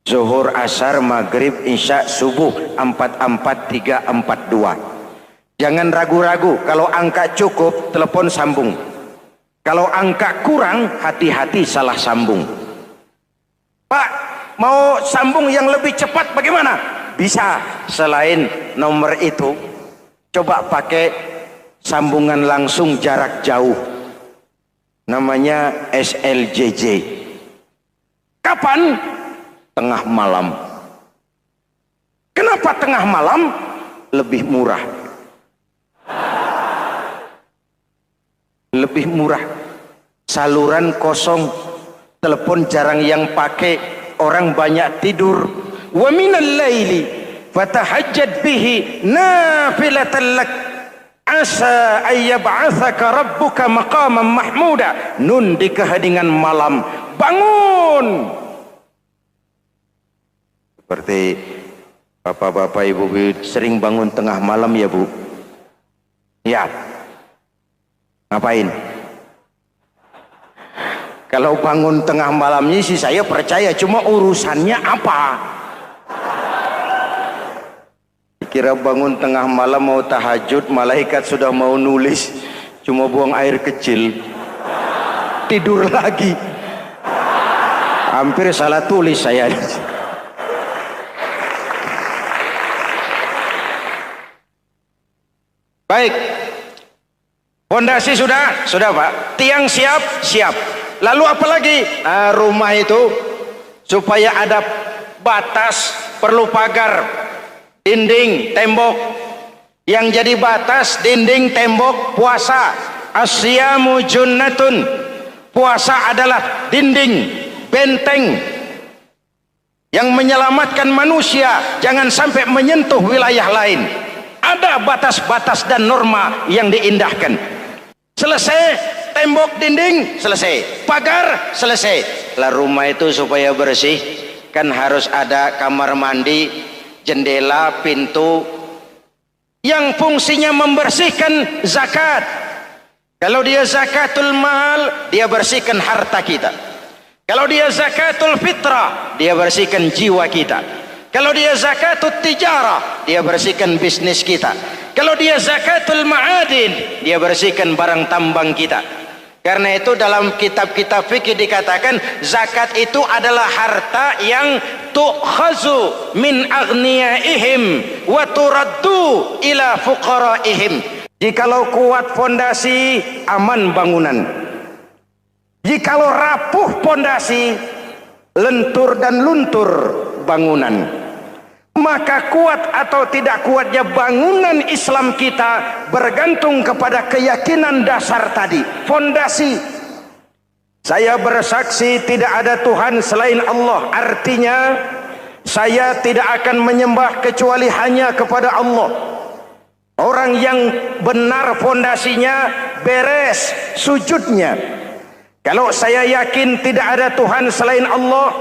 Zuhur, asar, maghrib, isya, subuh, 44342. Jangan ragu-ragu, kalau angka cukup telepon sambung. Kalau angka kurang, hati-hati salah sambung. Pak, mau sambung yang lebih cepat bagaimana? Bisa, selain nomor itu, coba pakai sambungan langsung jarak jauh, namanya SLJJ. Kapan? Tengah malam. Kenapa tengah malam? Lebih murah. Lebih murah. Saluran kosong, telepon jarang yang pakai, orang banyak tidur. Wa minal laili fatahajjad bihi nafilatan lak asa ayyab'atsaka rabbuka maqaman mahmuda. Nun, di keheningan malam bangun. Seperti bapak-bapak, ibu-ibu sering bangun tengah malam ya Bu? Ya. Ngapain? Kalau bangun tengah malamnya sih saya percaya, cuma urusannya apa? Kira bangun tengah malam mau tahajud, malaikat sudah mau nulis, cuma buang air kecil, tidur lagi. Hampir salah tulis saya. Baik, fondasi sudah Pak, tiang siap, lalu apa lagi? Nah, rumah itu supaya ada batas, perlu pagar, dinding, tembok. Yang jadi batas, dinding, tembok, puasa. Asyamu junnatun, puasa adalah dinding, benteng yang menyelamatkan manusia jangan sampai menyentuh wilayah lain. Ada batas-batas dan norma yang diindahkan. Selesai, tembok, dinding, selesai. Pagar, selesai. Lah rumah itu supaya bersih, kan harus ada kamar mandi, jendela, pintu, yang fungsinya membersihkan zakat. Kalau dia zakatul mal, dia bersihkan harta kita. Kalau dia zakatul fitrah, dia bersihkan jiwa kita. Kalau dia zakatul tijarah, dia bersihkan bisnis kita. Kalau dia zakatul ma'adin, dia bersihkan barang tambang kita. Karena itu dalam kitab-kitab fikih dikatakan zakat itu adalah harta yang tu'khazu min aghniyaihim wa turaddu ila fuqaraihim. Jikalau kuat fondasi, aman bangunan. Jikalau rapuh fondasi, lentur dan luntur bangunan. Maka kuat atau tidak kuatnya bangunan Islam kita bergantung kepada keyakinan dasar tadi, fondasi. Saya bersaksi tidak ada Tuhan selain Allah, artinya saya tidak akan menyembah kecuali hanya kepada Allah. Orang yang benar fondasinya beres sujudnya. Kalau saya yakin tidak ada Tuhan selain Allah,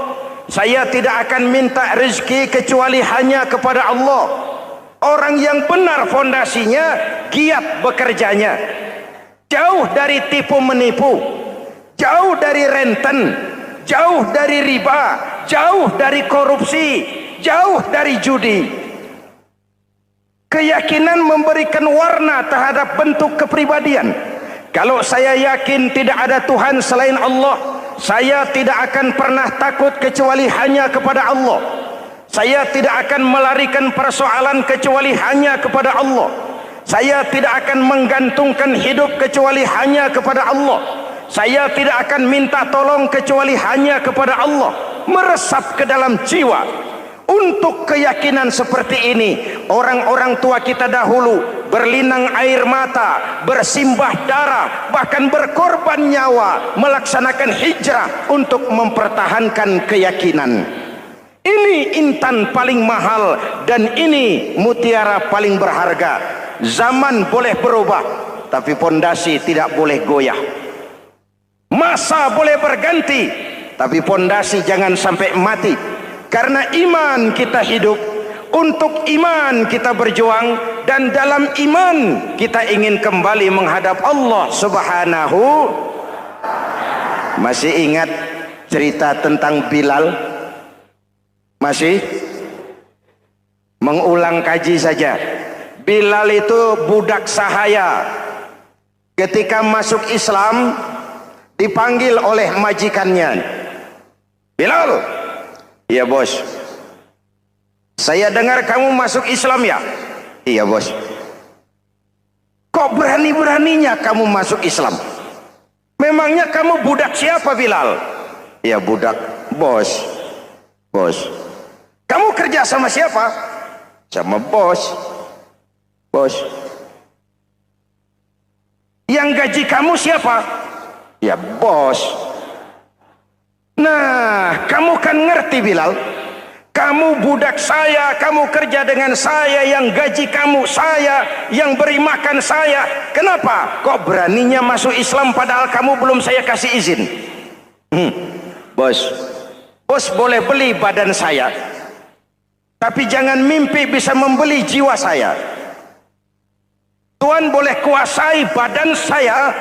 Saya tidak akan minta rezeki kecuali hanya kepada Allah. Orang yang benar fondasinya, giat bekerjanya, jauh dari tipu menipu, jauh dari renten, jauh dari riba, jauh dari korupsi, jauh dari judi. Keyakinan memberikan warna terhadap bentuk kepribadian. Kalau saya yakin tidak ada Tuhan selain Allah, saya tidak akan pernah takut kecuali hanya kepada Allah. Saya tidak akan melarikan persoalan kecuali hanya kepada Allah. Saya tidak akan menggantungkan hidup kecuali hanya kepada Allah. Saya tidak akan minta tolong kecuali hanya kepada Allah. Meresap ke dalam jiwa. Untuk keyakinan seperti ini, orang-orang tua kita dahulu berlinang air mata, bersimbah darah, bahkan berkorban nyawa, melaksanakan hijrah untuk mempertahankan keyakinan. Ini intan paling mahal dan ini mutiara paling berharga. Zaman boleh berubah, tapi pondasi tidak boleh goyah. Masa boleh berganti, tapi pondasi jangan sampai mati. Karena iman kita hidup, untuk iman kita berjuang, dan dalam iman kita ingin kembali menghadap Allah Subhanahu. Masih ingat cerita tentang Bilal? Masih? Mengulang kaji saja. Bilal itu budak sahaya. Ketika masuk Islam, dipanggil oleh majikannya. Bilal, iya bos. Saya dengar kamu masuk Islam ya? Iya bos. Kok berani-beraninya kamu masuk Islam? Memangnya kamu budak siapa Bilal? Iya budak bos. Bos. Kamu kerja sama siapa? Sama bos. Bos. Yang gaji kamu siapa? Ya bos. Nah, kamu kan ngerti Bilal, kamu budak saya, kamu kerja dengan saya, yang gaji kamu saya, yang beri makan saya. Kenapa? Kok beraninya masuk Islam padahal kamu belum saya kasih izin? Bos, bos boleh beli badan saya, tapi jangan mimpi bisa membeli jiwa saya. Tuhan boleh kuasai badan saya,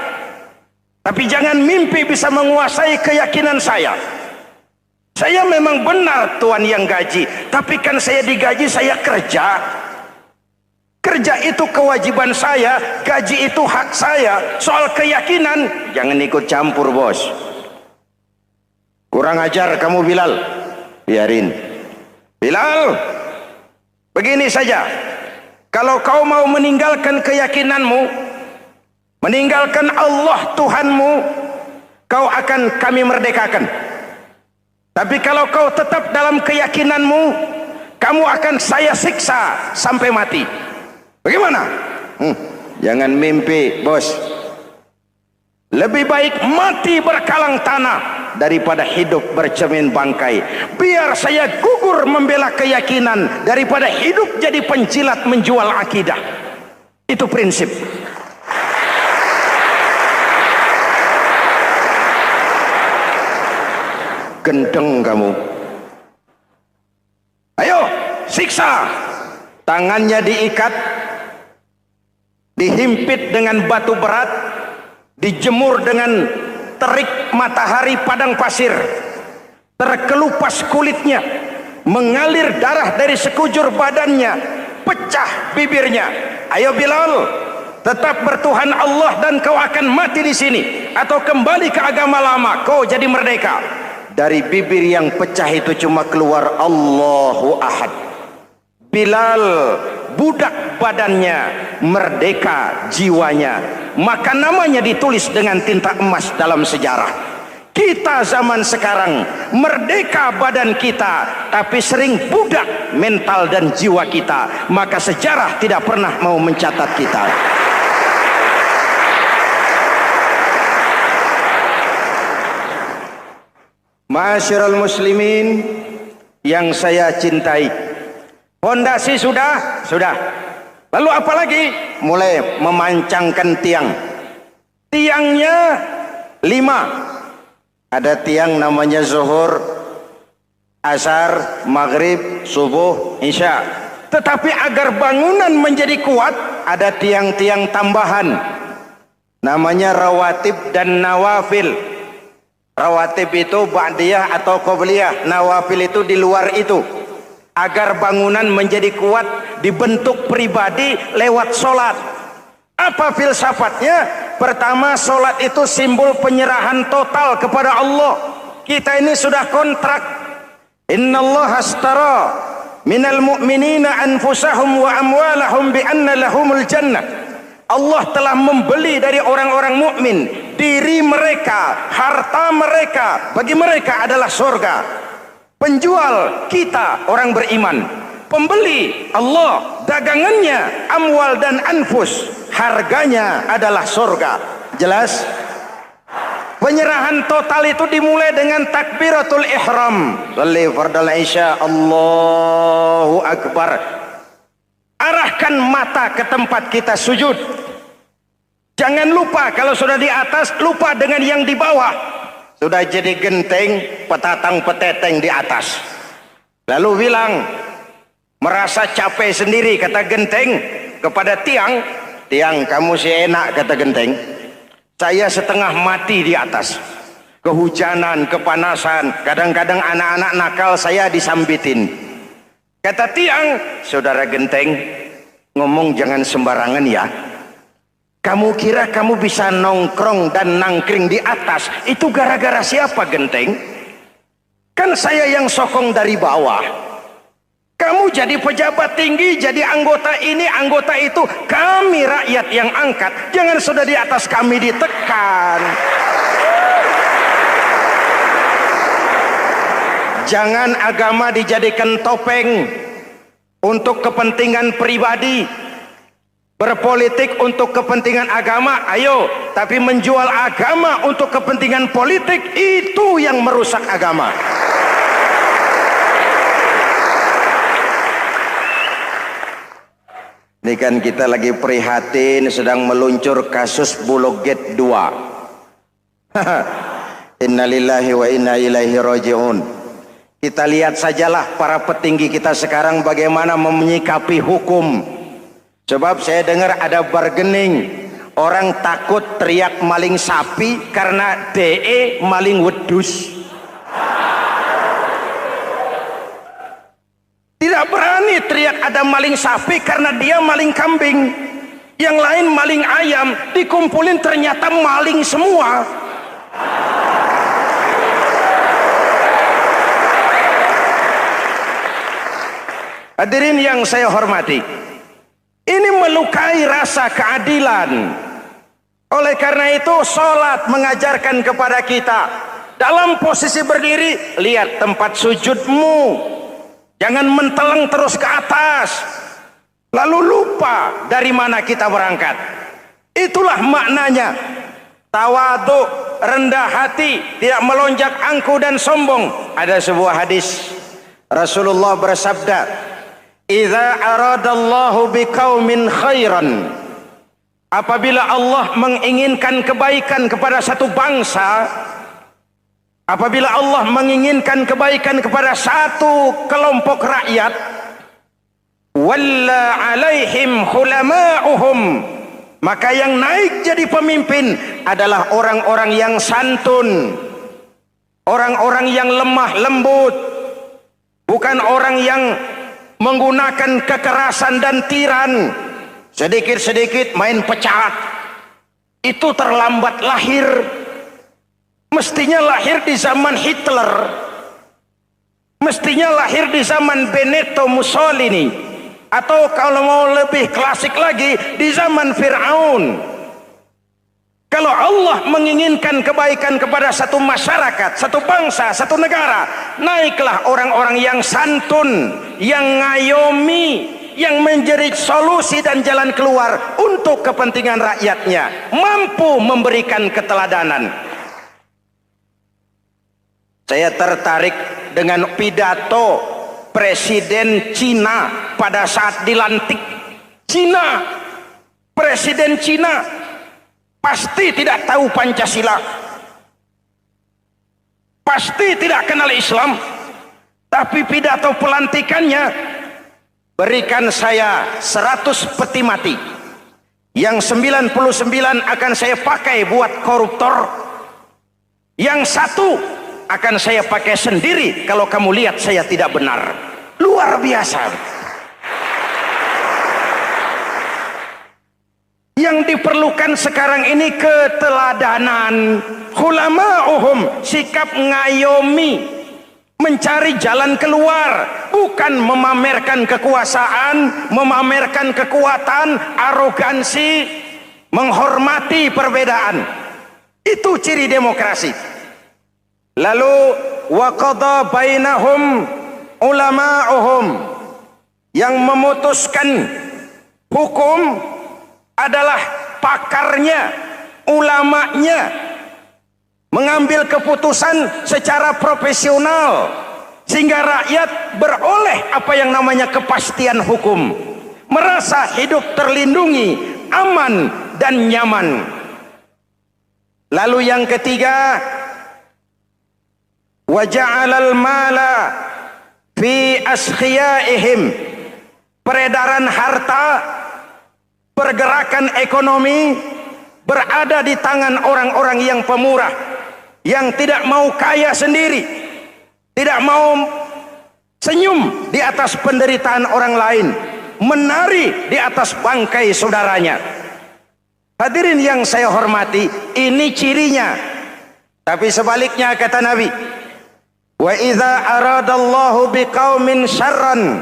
tapi jangan mimpi bisa menguasai keyakinan saya. Saya memang benar Tuhan yang gaji, tapi kan saya digaji, saya kerja. Kerja itu kewajiban saya, gaji itu hak saya. Soal keyakinan, jangan ikut campur bos. Kurang ajar kamu Bilal. Biarin. Bilal, begini saja. Kalau kau mau meninggalkan keyakinanmu, meninggalkan Allah Tuhanmu, kau akan kami merdekakan. Tapi kalau kau tetap dalam keyakinanmu, kamu akan saya siksa sampai mati. Bagaimana? Jangan mimpi bos. Lebih baik mati berkalang tanah daripada hidup bercermin bangkai. Biar saya gugur membela keyakinan daripada hidup jadi penjilat menjual akidah. Itu prinsip. Gendeng kamu. Ayo, siksa. Tangannya diikat, dihimpit dengan batu berat, dijemur dengan terik matahari padang pasir, terkelupas kulitnya, mengalir darah dari sekujur badannya, pecah bibirnya. Ayo Bilal, tetap bertuhan Allah dan kau akan mati di sini, atau kembali ke agama lama, kau jadi merdeka. Dari bibir yang pecah itu cuma keluar Allahu Ahad. Bilal budak badannya, merdeka jiwanya, maka namanya ditulis dengan tinta emas dalam sejarah. Kita zaman sekarang merdeka badan kita, tapi sering budak mental dan jiwa kita, maka sejarah tidak pernah mau mencatat kita. Masyarul muslimin yang saya cintai, fondasi sudah. Lalu apa lagi? Mulai memancangkan tiang. Tiangnya 5. Ada tiang namanya zuhur, asar, maghrib, subuh, isya. Tetapi agar bangunan menjadi kuat, ada tiang-tiang tambahan, namanya rawatib dan nawafil. Rawatib itu ba'diyah atau qobliyah, nawafil itu di luar itu. Agar bangunan menjadi kuat, dibentuk pribadi lewat sholat. Apa filsafatnya? Pertama, sholat itu simbol penyerahan total kepada Allah. Kita ini sudah kontrak. Innallaha astara minal mu'minina anfusahum wa amwalahum bi anna lahumul jannah. Allah telah membeli dari orang-orang mukmin diri mereka, harta mereka, bagi mereka adalah surga. Penjual kita orang beriman, pembeli Allah, dagangannya amwal dan anfus, harganya adalah surga. Jelas? Penyerahan total itu dimulai dengan takbiratul ihram. Shalli fardal isya, Allahu akbar. Arahkan mata ke tempat kita sujud. Jangan lupa kalau sudah di atas, lupa dengan yang di bawah. Sudah jadi genteng, petatang peteteng di atas. Lalu bilang, merasa capek sendiri, kata genteng kepada tiang. Tiang, kamu sih enak, kata genteng. Saya setengah mati di atas. Kehujanan, kepanasan, kadang-kadang anak-anak nakal saya disambitin. Kata tiang, saudara genteng, ngomong jangan sembarangan ya. Kamu kira kamu bisa nongkrong dan nangkring di atas, itu gara-gara siapa genteng? Kan saya yang sokong dari bawah. Kamu jadi pejabat tinggi, jadi anggota ini, anggota itu. Kami rakyat yang angkat, jangan sudah di atas kami ditekan. Jangan agama dijadikan topeng untuk kepentingan pribadi. Berpolitik untuk kepentingan agama, ayo. Tapi menjual agama untuk kepentingan politik, itu yang merusak agama. Ini kan kita lagi prihatin, sedang meluncur kasus Bulog Gate 2. Innalillahi wa inna ilaihi raji'un. Kita lihat sajalah para petinggi kita sekarang bagaimana menyikapi hukum. Sebab saya dengar ada bargaining, orang takut teriak maling sapi karena DE maling wedus. Tidak berani teriak ada maling sapi karena dia maling kambing. Yang lain maling ayam, dikumpulin ternyata maling semua. Hadirin yang saya hormati, ini melukai rasa keadilan. Oleh karena itu, sholat mengajarkan kepada kita, dalam posisi berdiri, lihat tempat sujudmu. Jangan menteleng terus ke atas, lalu lupa dari mana kita berangkat. Itulah maknanya tawadhu, rendah hati, tidak melonjak angku dan sombong. Ada sebuah hadis, Rasulullah bersabda, idza aradallahu biqaumin khairan, apabila Allah menginginkan kebaikan kepada satu bangsa, apabila Allah menginginkan kebaikan kepada satu kelompok rakyat, walla alaihim hulama'uhum, maka yang naik jadi pemimpin adalah orang-orang yang santun, orang-orang yang lemah lembut, bukan orang yang menggunakan kekerasan dan tiran, sedikit-sedikit main pecat. Itu terlambat lahir. Mestinya lahir di zaman Hitler, mestinya lahir di zaman Benito Mussolini, atau kalau mau lebih klasik lagi, di zaman Fir'aun. Kalau Allah menginginkan kebaikan kepada satu masyarakat, satu bangsa, satu negara, naiklah orang-orang yang santun, yang ngayomi, yang menjadi solusi dan jalan keluar untuk kepentingan rakyatnya, mampu memberikan keteladanan. Saya tertarik dengan pidato Presiden Cina pada saat dilantik. Cina, Presiden Cina pasti tidak tahu Pancasila, pasti tidak kenal Islam, Tapi pidato pelantikannya, berikan saya 100 peti mati. Yang 99 akan saya pakai buat koruptor. Yang 1 akan saya pakai sendiri kalau kamu lihat saya tidak benar. Luar biasa. Yang diperlukan sekarang ini keteladanan. Hulama'uhum, sikap ngayomi, mencari jalan keluar, bukan memamerkan kekuasaan, memamerkan kekuatan, arogansi, menghormati perbedaan. Itu ciri demokrasi. Lalu wa qada bainahum ulama'uhum, yang memutuskan hukum adalah pakarnya, ulamanya, mengambil keputusan secara profesional sehingga rakyat beroleh apa yang namanya kepastian hukum, merasa hidup terlindungi, aman dan nyaman. Lalu yang ketiga, wa ja'alal mala fi askhiyaihim, peredaran harta, pergerakan ekonomi berada di tangan orang-orang yang pemurah, yang tidak mau kaya sendiri, tidak mau senyum di atas penderitaan orang lain, menari di atas bangkai saudaranya. Hadirin yang saya hormati, ini cirinya. Tapi sebaliknya kata Nabi, wa idza aradallahu biqaumin syarran,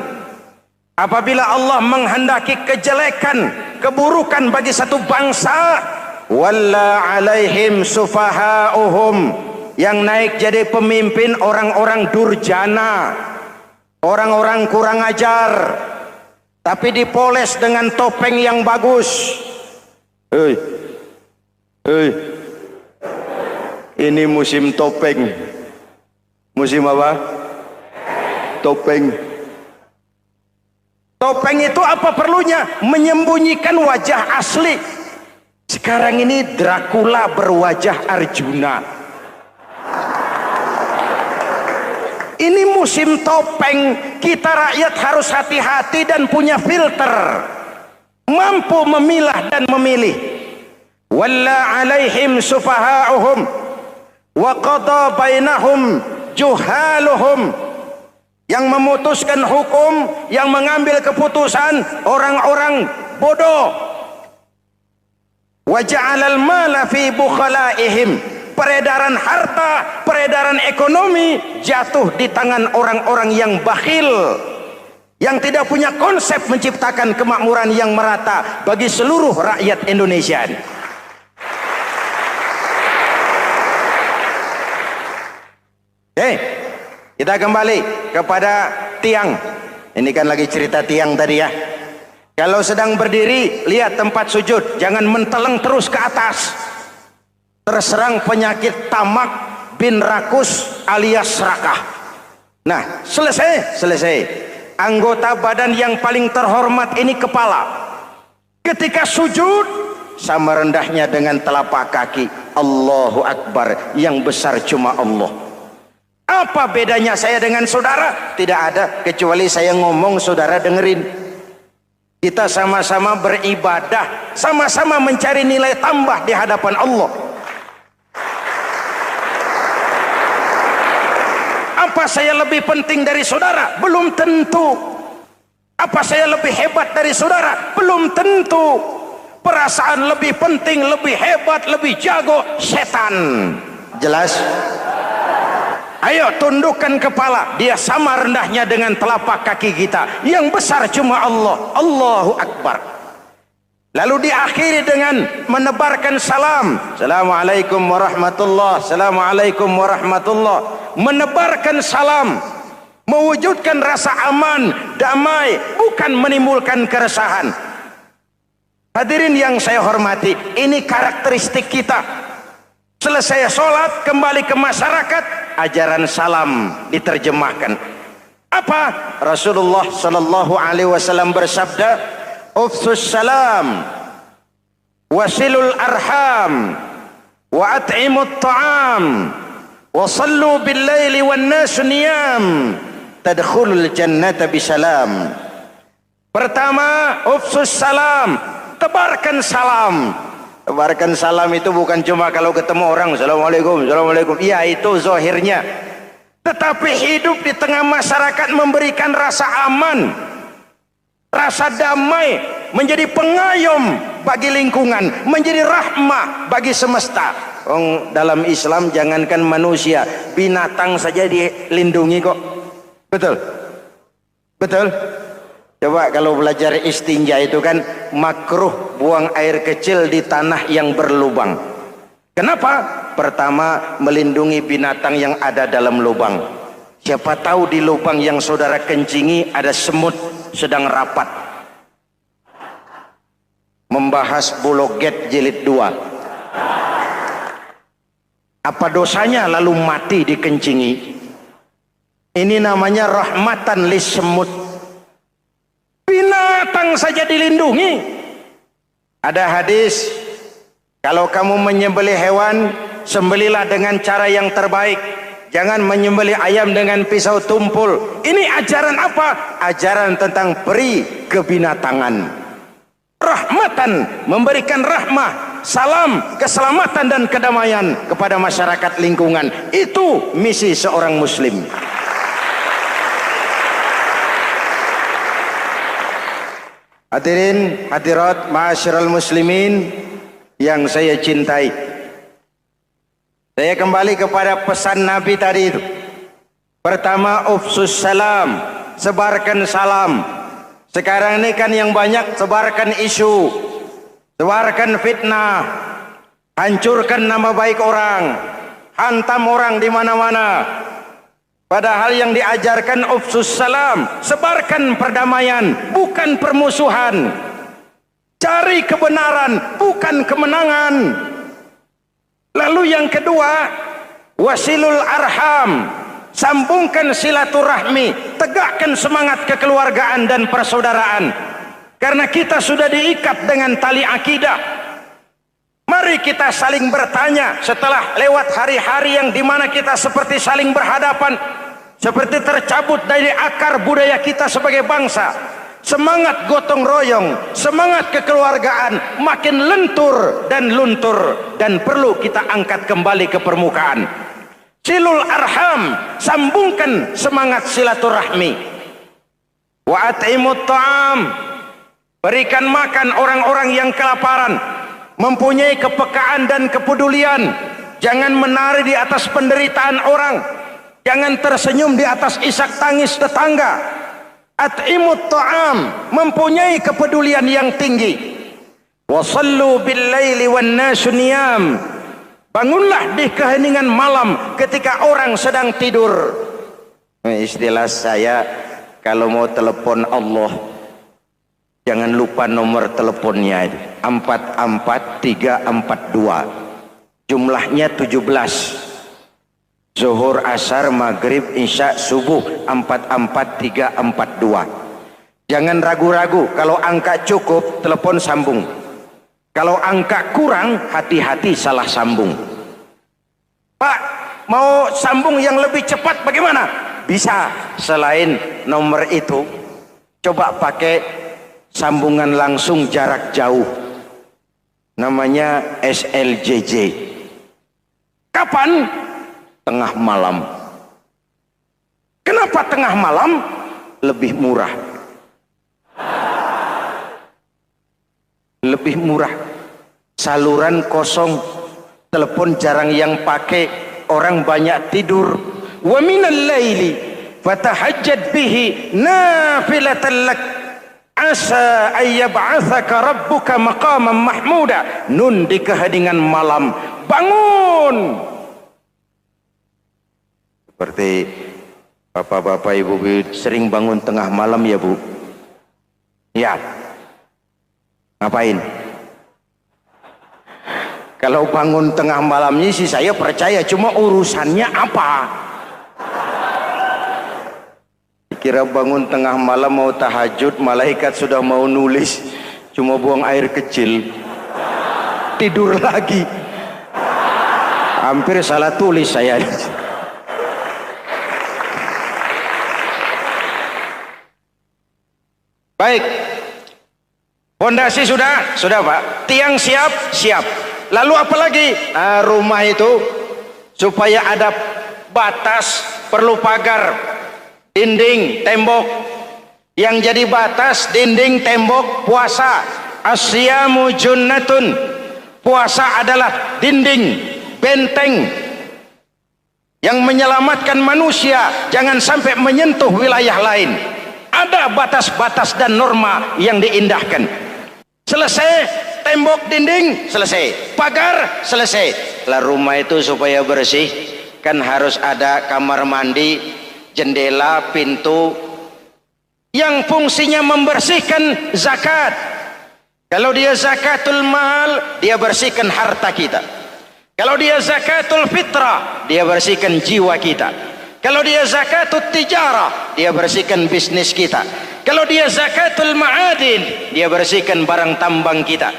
apabila Allah menghendaki kejelekan, keburukan bagi satu bangsa, walla alaihim sufaha'uhum, yang naik jadi pemimpin orang-orang durjana, orang-orang kurang ajar, tapi dipoles dengan topeng yang bagus. Hei, hei, ini musim topeng. Musim apa? Topeng. Topeng itu apa perlunya? Menyembunyikan wajah asli. Sekarang ini Dracula berwajah Arjuna. Ini musim topeng. Kita rakyat harus hati-hati dan punya filter, mampu memilah dan memilih. Walla alaihim sufaha'uhum wa qada bainahum juhaluhum, yang memutuskan hukum, yang mengambil keputusan orang-orang bodoh. Wa ja'alal mala fi bukhalaihim, peredaran harta, peredaran ekonomi jatuh di tangan orang-orang yang bakhil, yang tidak punya konsep menciptakan kemakmuran yang merata bagi seluruh rakyat Indonesia. Kita kembali kepada tiang. Ini kan lagi cerita tiang tadi ya. Kalau sedang berdiri, lihat tempat sujud, jangan menteleng terus ke atas. Terserang penyakit tamak bin rakus alias serakah. Nah, selesai. Anggota badan yang paling terhormat ini kepala. Ketika sujud, sama rendahnya dengan telapak kaki. Allahu Akbar, yang besar cuma Allah. Apa bedanya saya dengan saudara? Tidak ada, kecuali saya ngomong saudara dengerin. Kita sama-sama beribadah, sama-sama mencari nilai tambah di hadapan Allah. Apa saya lebih penting dari saudara? Belum tentu. Apa saya lebih hebat dari saudara? Belum tentu. Perasaan lebih penting, lebih hebat, lebih jago setan. Jelas? Ayo tundukkan kepala, dia sama rendahnya dengan telapak kaki kita. Yang besar cuma Allah. Allahu Akbar. Lalu diakhiri dengan menebarkan salam. Assalamualaikum warahmatullah. Assalamualaikum warahmatullah. Menebarkan salam, mewujudkan rasa aman, damai, bukan menimbulkan keresahan. Hadirin yang saya hormati, ini karakteristik kita. Selesai sholat, kembali ke masyarakat, ajaran salam diterjemahkan. Apa? Rasulullah sallallahu alaihi wasallam bersabda, "Ufsus salam, wasilul arham, wa at'imut ta'am, wa sallu bil laili wan nas niyam, tadkhulul jannata bisalam. Pertama, ufsus salam, tebarkan salam. Tebarkan salam itu bukan cuma kalau ketemu orang, assalamualaikum, assalamualaikum. Iya, itu zahirnya. Tetapi hidup di tengah masyarakat memberikan rasa aman, rasa damai, menjadi pengayom bagi lingkungan, menjadi rahmah bagi semesta. Dalam Islam jangankan manusia, binatang saja dilindungi kok. Betul? Betul? Coba kalau belajar istinja itu kan makruh buang air kecil di tanah yang berlubang. Kenapa? Pertama, melindungi binatang yang ada dalam lubang. Siapa tahu di lubang yang saudara kencingi ada semut sedang rapat. Membahas Buloget jilid 2. Apa dosanya lalu mati dikencingi? Ini namanya rahmatan lis semut. Binatang saja dilindungi. Ada hadis, kalau kamu menyembelih hewan, sembelilah dengan cara yang terbaik. Jangan menyembelih ayam dengan pisau tumpul. Ini ajaran apa? Ajaran tentang peri kebinatangan. Rahmatan, memberikan rahmah, salam, keselamatan dan kedamaian kepada masyarakat lingkungan. Itu misi seorang muslim. Hadirin hadirat ma'asyiral muslimin yang saya cintai, saya kembali kepada pesan Nabi tadi itu. Pertama, ufsus salam, sebarkan salam. Sekarang ini kan yang banyak sebarkan isu, sebarkan fitnah, hancurkan nama baik orang, hantam orang di mana-mana. Padahal yang diajarkan ufsus salam, sebarkan perdamaian, bukan permusuhan. Cari kebenaran, bukan kemenangan. Lalu yang kedua, wasilul arham, sambungkan silaturahmi, tegakkan semangat kekeluargaan dan persaudaraan. Karena kita sudah diikat dengan tali akidah. Mari kita saling bertanya setelah lewat hari-hari yang dimana kita seperti saling berhadapan, seperti tercabut dari akar budaya kita sebagai bangsa. Semangat gotong royong, semangat kekeluargaan makin lentur dan luntur, dan perlu kita angkat kembali ke permukaan. Silul arham, sambungkan semangat silaturahmi. Wa at'imut ta'am, berikan makan orang-orang yang kelaparan. Mempunyai kepekaan dan kepedulian. Jangan menari di atas penderitaan orang, jangan tersenyum di atas isak tangis tetangga. At'imut ta'am, mempunyai kepedulian yang tinggi. Wasallu bil laili wan nasu niyam, bangunlah di keheningan malam ketika orang sedang tidur. Istilah saya, kalau mau telepon Allah, jangan lupa nomor teleponnya itu 44342. Jumlahnya 17. Zuhur, asar, maghrib, isya, subuh 44342. Jangan ragu-ragu. Kalau angka cukup, telepon sambung. Kalau angka kurang, hati-hati salah sambung. Pak, mau sambung yang lebih cepat bagaimana? Bisa. Selain nomor itu, coba pakai sambungan langsung jarak jauh. Namanya SLJJ. Kapan? Tengah malam. Kenapa tengah malam? Lebih murah. Lebih murah. Saluran kosong, telepon jarang yang pakai, orang banyak tidur. Wa minal laili fatahajjad bihi nafilatan lak asa ayyab'atsaka rabbuka maqaman mahmuda. Nun di keheningan malam, bangun. Seperti bapak-bapak, ibu-ibu sering bangun tengah malam ya Bu? Ya. Ngapain? Kalau bangun tengah malamnya sih saya percaya, cuma urusannya apa? Kira bangun tengah malam mau tahajud, malaikat sudah mau nulis, cuma buang air kecil, tidur lagi. Hampir salah tulis saya. Baik. Pondasi sudah Pak. Tiang siap? Siap. Lalu apa lagi? Nah, rumah itu supaya ada batas, perlu pagar, dinding, tembok. Yang jadi batas, dinding, tembok, puasa. Asyamu junnatun. Puasa adalah dinding, benteng yang menyelamatkan manusia jangan sampai menyentuh wilayah lain. Ada batas-batas dan norma yang diindahkan. Selesai, tembok, dinding, selesai. Pagar, selesai. Lah rumah itu supaya bersih kan harus ada kamar mandi, jendela, pintu yang fungsinya membersihkan zakat. Kalau dia zakatul mal, dia bersihkan harta kita. Kalau dia zakatul fitrah, dia bersihkan jiwa kita. Kalau dia zakatul tijarah, dia bersihkan bisnis kita. Kalau dia zakatul ma'adin, dia bersihkan barang tambang kita.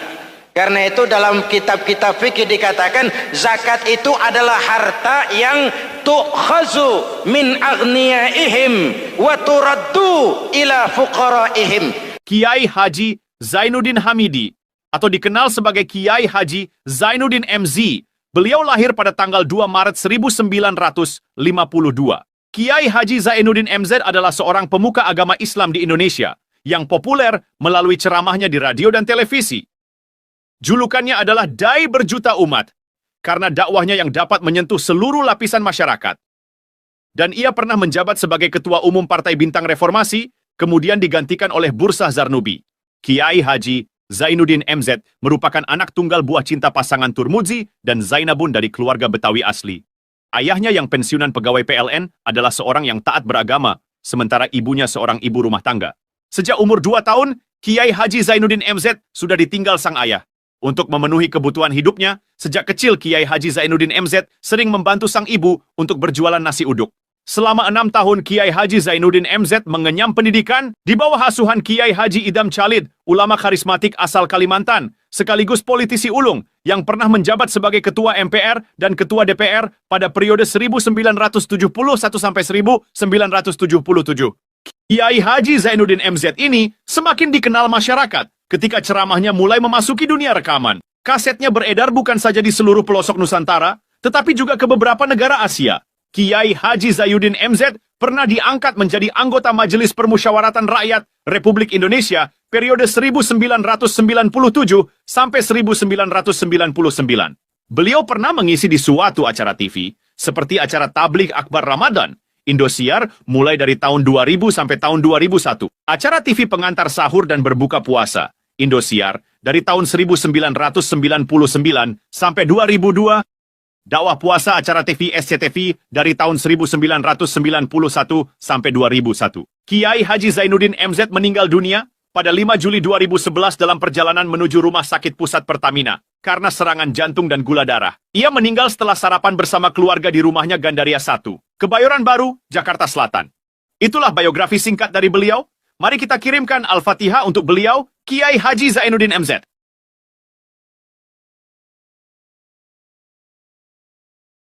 Karena itu dalam kitab-kitab fikih dikatakan zakat itu adalah harta yang tu'khazu min aghniyaihim wa turaddu ila fuqaraihim. Kiai Haji Zainuddin Hamidi, atau dikenal sebagai Kiai Haji Zainuddin MZ, beliau lahir pada tanggal 2 Maret 1952. Kiai Haji Zainuddin MZ adalah seorang pemuka agama Islam di Indonesia yang populer melalui ceramahnya di radio dan televisi. Julukannya adalah Dai Berjuta Umat, karena dakwahnya yang dapat menyentuh seluruh lapisan masyarakat. Dan ia pernah menjabat sebagai Ketua Umum Partai Bintang Reformasi, kemudian digantikan oleh Bursah Zarnubi. Kiai Haji Zainuddin MZ merupakan anak tunggal buah cinta pasangan Turmuzi dan Zainabun dari keluarga Betawi asli. Ayahnya yang pensiunan pegawai PLN adalah seorang yang taat beragama, sementara ibunya seorang ibu rumah tangga. Sejak umur 2 tahun, Kiai Haji Zainuddin MZ sudah ditinggal sang ayah. Untuk memenuhi kebutuhan hidupnya, sejak kecil Kiai Haji Zainuddin MZ sering membantu sang ibu untuk berjualan nasi uduk. Selama 6 tahun Kiai Haji Zainuddin MZ mengenyam pendidikan di bawah asuhan Kiai Haji Idam Chalid, ulama karismatik asal Kalimantan, sekaligus politisi ulung yang pernah menjabat sebagai Ketua MPR dan Ketua DPR pada periode 1971 sampai 1977. Kiai Haji Zainuddin MZ ini semakin dikenal masyarakat ketika ceramahnya mulai memasuki dunia rekaman. Kasetnya beredar bukan saja di seluruh pelosok Nusantara, tetapi juga ke beberapa negara Asia. Kiai Haji Zainuddin MZ pernah diangkat menjadi anggota Majelis Permusyawaratan Rakyat Republik Indonesia periode 1997 sampai 1999. Beliau pernah mengisi di suatu acara TV seperti acara Tabligh Akbar Ramadan, Indosiar mulai dari tahun 2000 sampai tahun 2001. Acara TV pengantar sahur dan berbuka puasa, Indosiar dari tahun 1999 sampai 2002. Dakwah puasa acara TV SCTV dari tahun 1991 sampai 2001. Kiai Haji Zainuddin MZ meninggal dunia pada 5 Juli 2011 dalam perjalanan menuju Rumah Sakit Pusat Pertamina karena serangan jantung dan gula darah. Ia meninggal setelah sarapan bersama keluarga di rumahnya Gandaria 1, Kebayoran Baru, Jakarta Selatan. Itulah biografi singkat dari beliau. Mari kita kirimkan Al-Fatihah untuk beliau, Kiai Haji Zainuddin MZ.